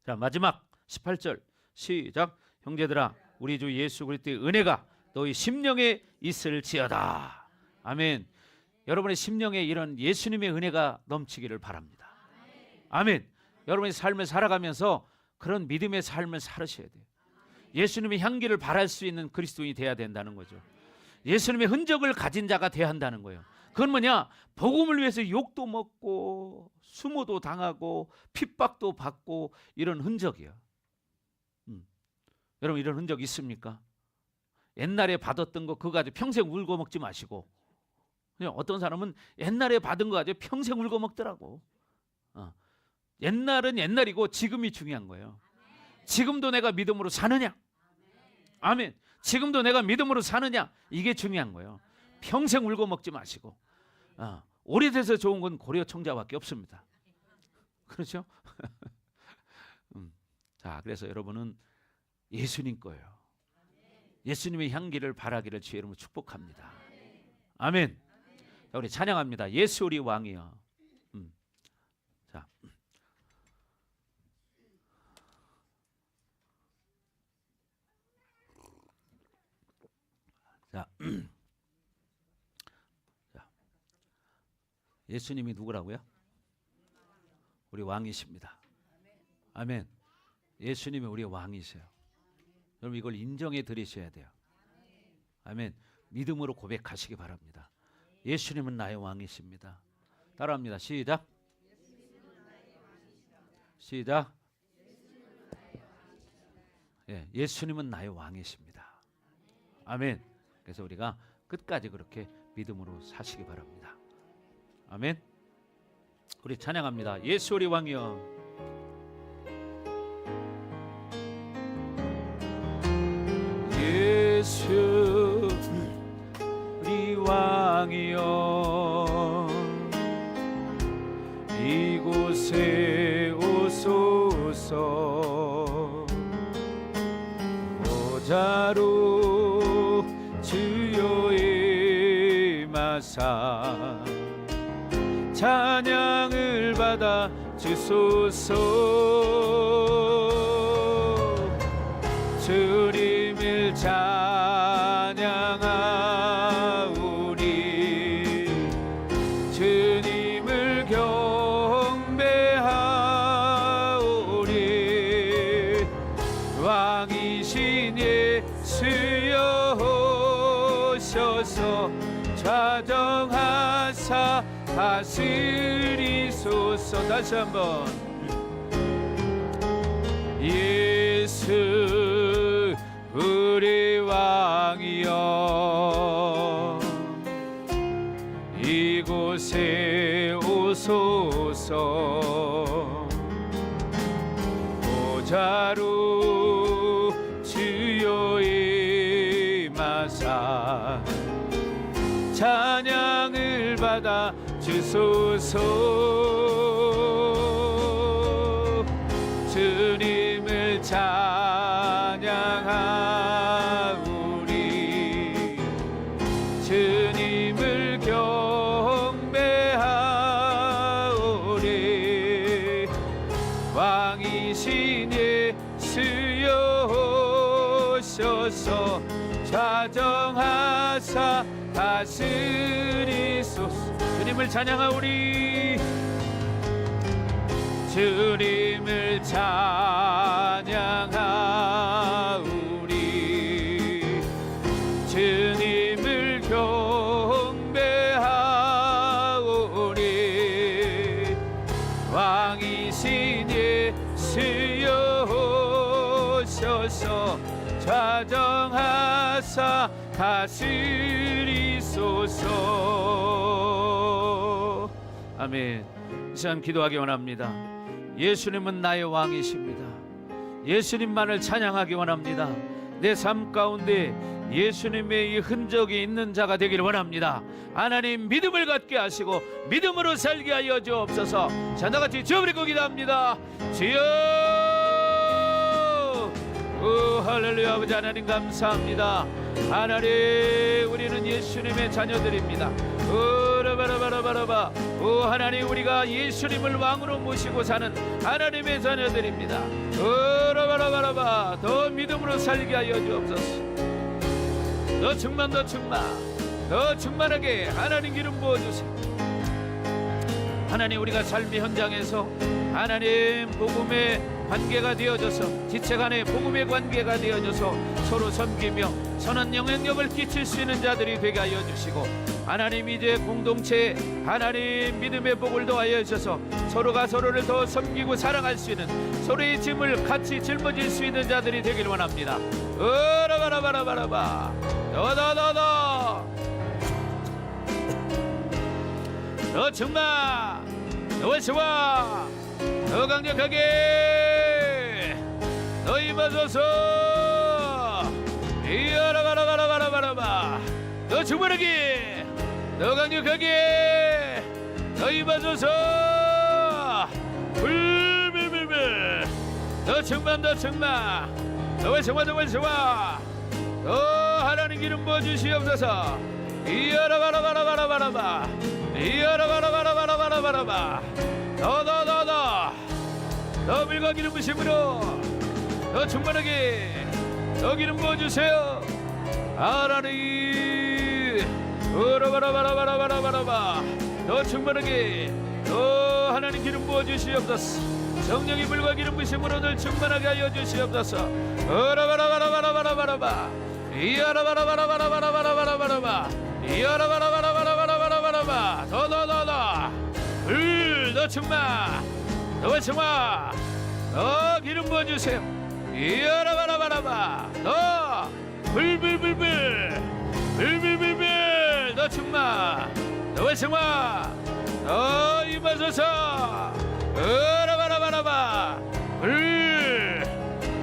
자, 마지막 18절 시작. 형제들아, 우리 주 예수 그리스도의 은혜가 너희 심령에 있을지어다. 아멘. 여러분의 심령에 이런 예수님의 은혜가 넘치기를 바랍니다. 아멘. 여러분의 삶을 살아가면서 그런 믿음의 삶을 살으셔야 돼요. 예수님의 향기를 발할 수 있는 그리스도인이 돼야 된다는 거죠. 예수님의 흔적을 가진 자가 돼야 한다는 거예요. 그건 뭐냐? 복음을 위해서 욕도 먹고 수모도 당하고 핍박도 받고 이런 흔적이야. 여러분 이런 흔적 있습니까? 옛날에 받았던 거 그거 가지고 평생 울고 먹지 마시고, 그냥 어떤 사람은 옛날에 받은 거 가지고 평생 울고 먹더라고. 옛날은 옛날이고 지금이 중요한 거예요. 지금도 내가 믿음으로 사느냐? 아멘. 지금도 내가 믿음으로 사느냐? 이게 중요한 거예요. 평생 울고 먹지 마시고. 오래돼서 좋은 건 고려 청자밖에 없습니다. 그렇죠? 자, 그래서 여러분은 예수님 거예요. 예수님의 향기를 바라기를 주의 이름으로 축복합니다. 아멘. 자, 우리 찬양합니다. 예수 우리 왕이여. 자, 자, 자, 예수님이 누구라고요? 우리 왕이십니다. 아멘. 예수님이 우리 왕이세요. 여러분 이걸 인정해 드리셔야 돼요. 아멘. 믿음으로 고백하시기 바랍니다. 예수님은 나의 왕이십니다. 따라합니다. 시작. 시작. 예, 예수님은 나의 왕이십니다. 아멘. 그래서 우리가 끝까지 그렇게 믿음으로 사시기 바랍니다. 아멘. 우리 찬양합니다. 예수 우리 왕이여. 예수 우리 왕이여, 이곳에 오소서. 보좌로 주여 임하사 찬양을 받아 주소서. 주님을 찬양하오리, 주님을 경배하오리. 왕이신 예수여 오셔서 좌정하사 다스리소서. 다시 한번. 예수 우리 왕이여, 이곳에 오소서. 보좌로 주여 임하사 찬양을 받아 주소서. 주님을 찬양하오리, 주님을 경배하오리. 왕이신 예수여 오셔서 좌정하사 다스리소서. 주님을 찬양하오리, 주님을 찬양하오리, 주님을 경배하오리. 왕이신 예수여 하사 다스리소서. 아멘. 이 시간 기도하기 원합니다. 예수님은 나의 왕이십니다. 예수님만을 찬양하기 원합니다. 내 삶 가운데 예수님의 이 흔적이 있는 자가 되기를 원합니다. 하나님 믿음을 갖게 하시고 믿음으로 살게 하여 주옵소서. 자, 나같이 주여버리고 기도합니다. 주여, 오 할렐루야. 아버지 하나님 감사합니다. 하나님, 우리는 예수님의 자녀들입니다. 오라바라바라바라바. 오 하나님, 우리가 예수님을 왕으로 모시고 사는 하나님의 자녀들입니다. 오라바라바라바. 더 믿음으로 살게 하여 주옵소서. 더 충만, 더 충만, 더 충만하게 하나님 기름 부어주세요. 하나님, 우리가 삶의 현장에서 하나님 복음의 관계가 되어져서 지체 간의 복음의 관계가 되어져서 서로 섬기며 선한 영향력을 끼칠 수 있는 자들이 되게 하여 주시고, 하나님 이제 공동체 하나님 믿음의 복을 더하여 주셔서 서로가 서로를 더 섬기고 사랑할 수 있는, 서로의 짐을 같이 짊어질 수 있는 자들이 되길 원합니다. 어라바라바라바라바. 더 정말 더 좋아, 더 강력하게 더 임하소서. 이어라바라바라바라바. 더 충만하게 더 강력하게 더 임하소서. 불불불불. 더 충만, 더 충만, 더 좋아, 더 좋아. 하나님 기름 부어주시옵소서. 이어라바라바라바라바라바. 이어라바라바라바라바라바. 더 물과 기름 부심으로 더 충만하게 더 기름 부어주세요. 하나님, 오라바라바라바라바라바. 더 충만하게 더 하나님 기름 부어주시옵소서. 성령의 물과 기름 부심으로 늘 충만하게 하여 주시옵소서. 오라바라바라바라바라바. 이어라바라바라바라바라바라바라바. 이어라바라바라바라바라바라바. 더 충만, 더 충만, 더 기름 부어주세요. 이어라바라바라바. 더 불불불불, 불불불불. 더 충만, 더 충만, 더 임하소서. 어라바라바라바.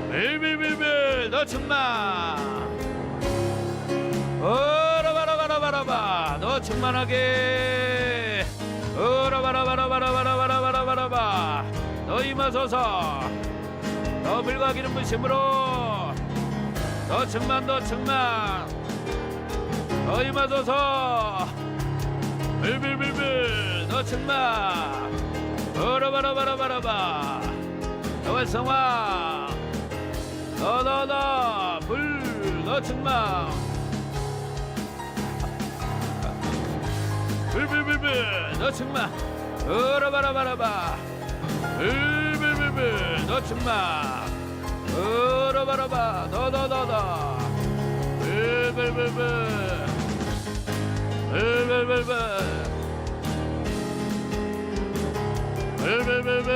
불불불불. 더 충만, 어라바라바라바라바. 더 충만하게 어라바라바라바라바라바라바라바. 더 임하소서. 더 물과 기름 부심으로 더 충만, 더 충만, 더 임하소서. 불불불불. 더 충만, 어라바라바라바라바. 더 활성화. 더 불. 더 충만, 불불불불. 더 충만, 어라바라바라바. 불불불불. 더 충만, 어라바라바. 더 불불불불. 불불불불. 불불불불.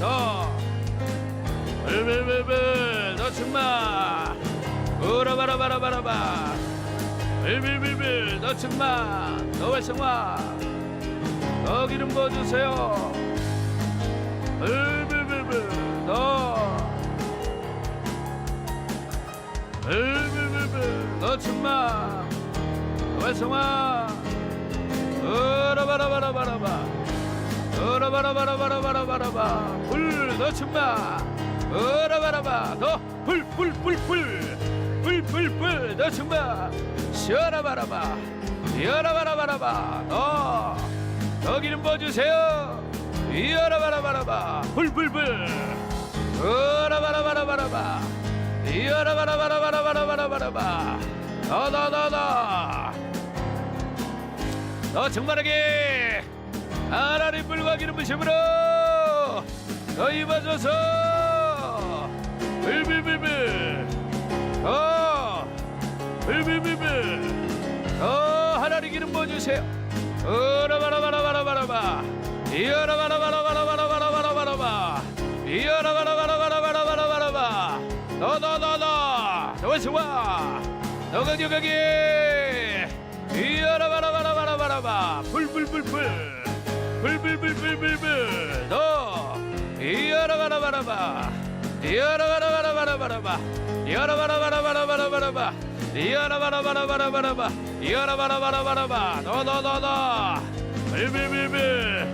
더 불불불불. 더 충만, 어라바라바라바라바. 불불불불. 더 충만, 더 활성화, 더 기름 부어주세요. 불불불불. 더 불불불불. 더 충만, 더 활성화. 어라바라바라바라바. 어라바라바라바라바라바라바. 불. 더 충만, 어라바라바. 더 불불불불. 불불불. 더 충만, 시어라바라바. 이어라바라바라바. 더 기름 부어주세요. 이어라바라바라바. 불불불. 어라바라바라바라바. 이어라바라바라바라바라바라바. 더 충만하게 하나님 불과 기름 부심으로 더 임하소서. 불불불불. 불불불불. 하나님 기름 부어주세요. 어라바라바라바라바라바. 이어라바라바라바라바라바라바라바. 이어라바라바라바라바라바라바. 더 좋아, 더 강력하게 이어라바라바라바라바라바 불불불불 불불불불불불 더 이어라바라바라바 이어라바라바라바라바라바 이어라바라바라바라바라바라바 이어라바라바라바라바라바 이어라바라바라바라바 더더더더 불불불불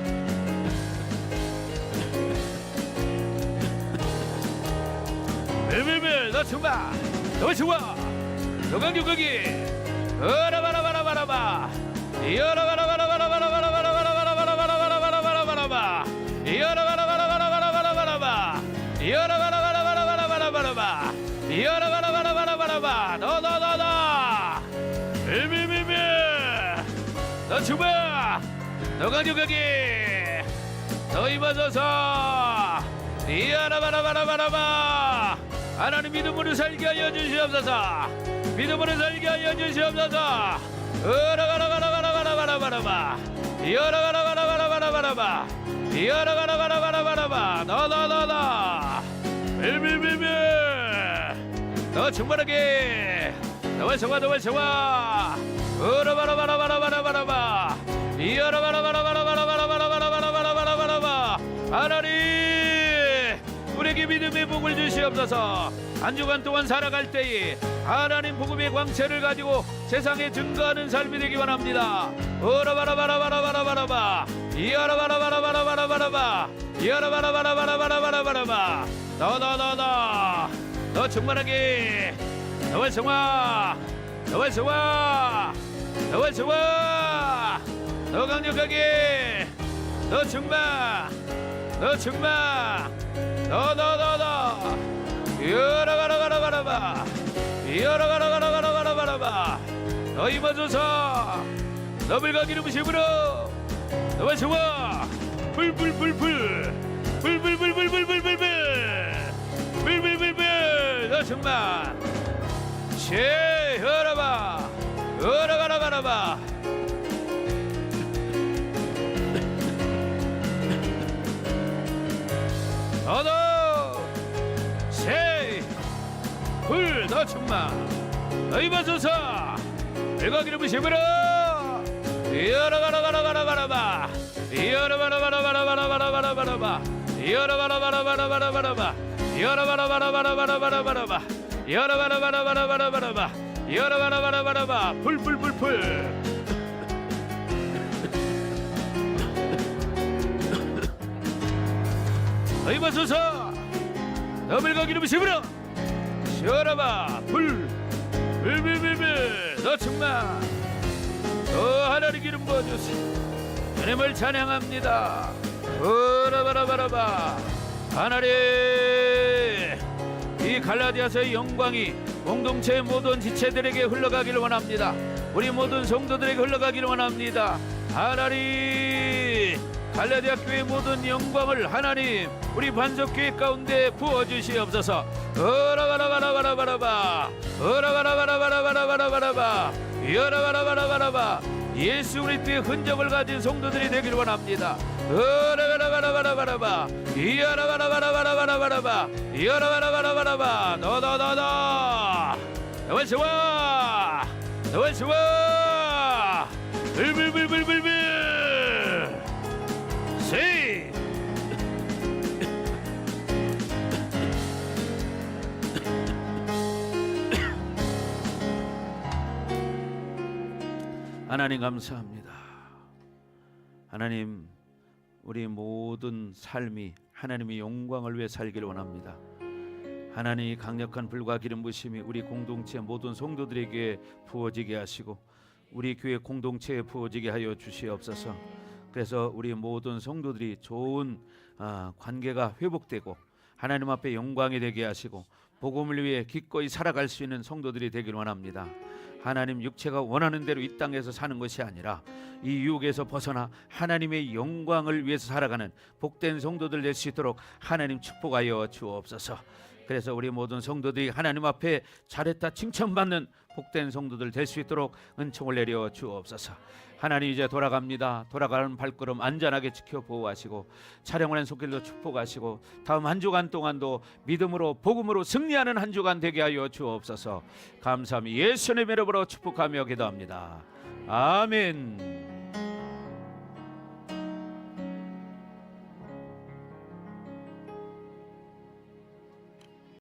불불불 더 좋아 더 좋아 더 강력하게 어라바라바라바라바 이어라바라바라바라바라바라바라바라바라바라바라바라바라바라바 이어라바라바라바라바라바라바라바 이어라바라바라바라바라바라바 이어라바라바라바라바라바 너너너너 빌빌빌빌 너 주마 너 강력하게 너 입어서서 이어라바라바라바라바 하나님 믿음으로 살게 하여 주시옵소서 믿음으로 살게 하여 주시옵소서 어라바라바라바라바라바라바 이어라바라바라바라바라바라바 이어라바라바라바라바라바 너너너너 빌빌빌빌 너 충만하게 너와 성화 너와 성화 어라바라바라바라바라바라바 이어라바라바라바라바라바라바라바라바라바라바 하나님 우리에게 믿음의 복을 주시옵소서 한 주간 동안 살아갈 때에 하나님 복음의 광채를 가지고 세상에 증거하는 삶이 되기 원합니다 어라바라바라바라바라바라바 이어라바라바라바라바라바라바 이어라바라바라바라바라바라바 너 충만하게 너와 성화 너와 성화 너와 성화 너 강력하게 너 충만 너 충만 너 이어라바라바라바라바 이어라바라바라바라바라바 너 임하소서 너 불과 기름 부심으로 너와 성화 불불불불 불불불불불불불불불불불불 너 정말 쉐어라바 어라바라바라바 너도 쉐불 너 정말 너 입어서서 불과 기름 부심으로 이어라바라바라바라바라바 이어라바라바라바라바라바라바라바 이어라바라바라바라바라바라바 이어라바라바라바라바라바라바 이어라바라바라바라바라바라바 이어라바라바라바라바 불불불불 어이마소서 너블과 기름 부심으로 시어라바 불불불불 너 정말 너 하나님 기름 부어주세요 주님을 찬양합니다 어라바라바라바 하나님 이 갈라디아서의 영광이 공동체의 모든 지체들에게 흘러가기를 원합니다 우리 모든 성도들에게 흘러가기를 원합니다 하나님 갈라디아 교회의 모든 영광을 하나님 우리 반석교회 가운데 부어주시옵소서 어라바라바라바라바라바 어라바라바라바라바라바라바 이어라바라바라바라바 예수 그리스도의 흔적을 가진 성도들이 되기를 원합니다 어라바라바라바라바라바 이어라바라바라바라바라바 이어라바라바라바라바 너너너너 너와 좋아 너와 좋아 불불불불불불 세 하나님 감사합니다. 하나님 우리 모든 삶이 하나님의 영광을 위해 살기를 원합니다. 하나님이 강력한 불과 기름 부심이 우리 공동체 모든 성도들에게 부어지게 하시고 우리 교회 공동체에 부어지게 하여 주시옵소서. 그래서 우리 모든 성도들이 좋은 관계가 회복되고 하나님 앞에 영광이 되게 하시고 복음을 위해 기꺼이 살아갈 수 있는 성도들이 되길 원합니다. 하나님 육체가 원하는 대로 이 땅에서 사는 것이 아니라 이 유혹에서 벗어나 하나님의 영광을 위해서 살아가는 복된 성도들 될 수 있도록 하나님 축복하여 주옵소서. 그래서 우리 모든 성도들이 하나님 앞에 잘했다 칭찬받는 복된 성도들 될 수 있도록 은총을 내려 주옵소서. 하나님 이제 돌아갑니다. 돌아가는 발걸음 안전하게 지켜 보호하시고 촬영을 한 손길도 축복하시고 다음 한 주간 동안도 믿음으로 복음으로 승리하는 한 주간 되게 하여 주옵소서. 감사합니다. 예수님의 이름으로 축복하며 기도합니다. 아멘.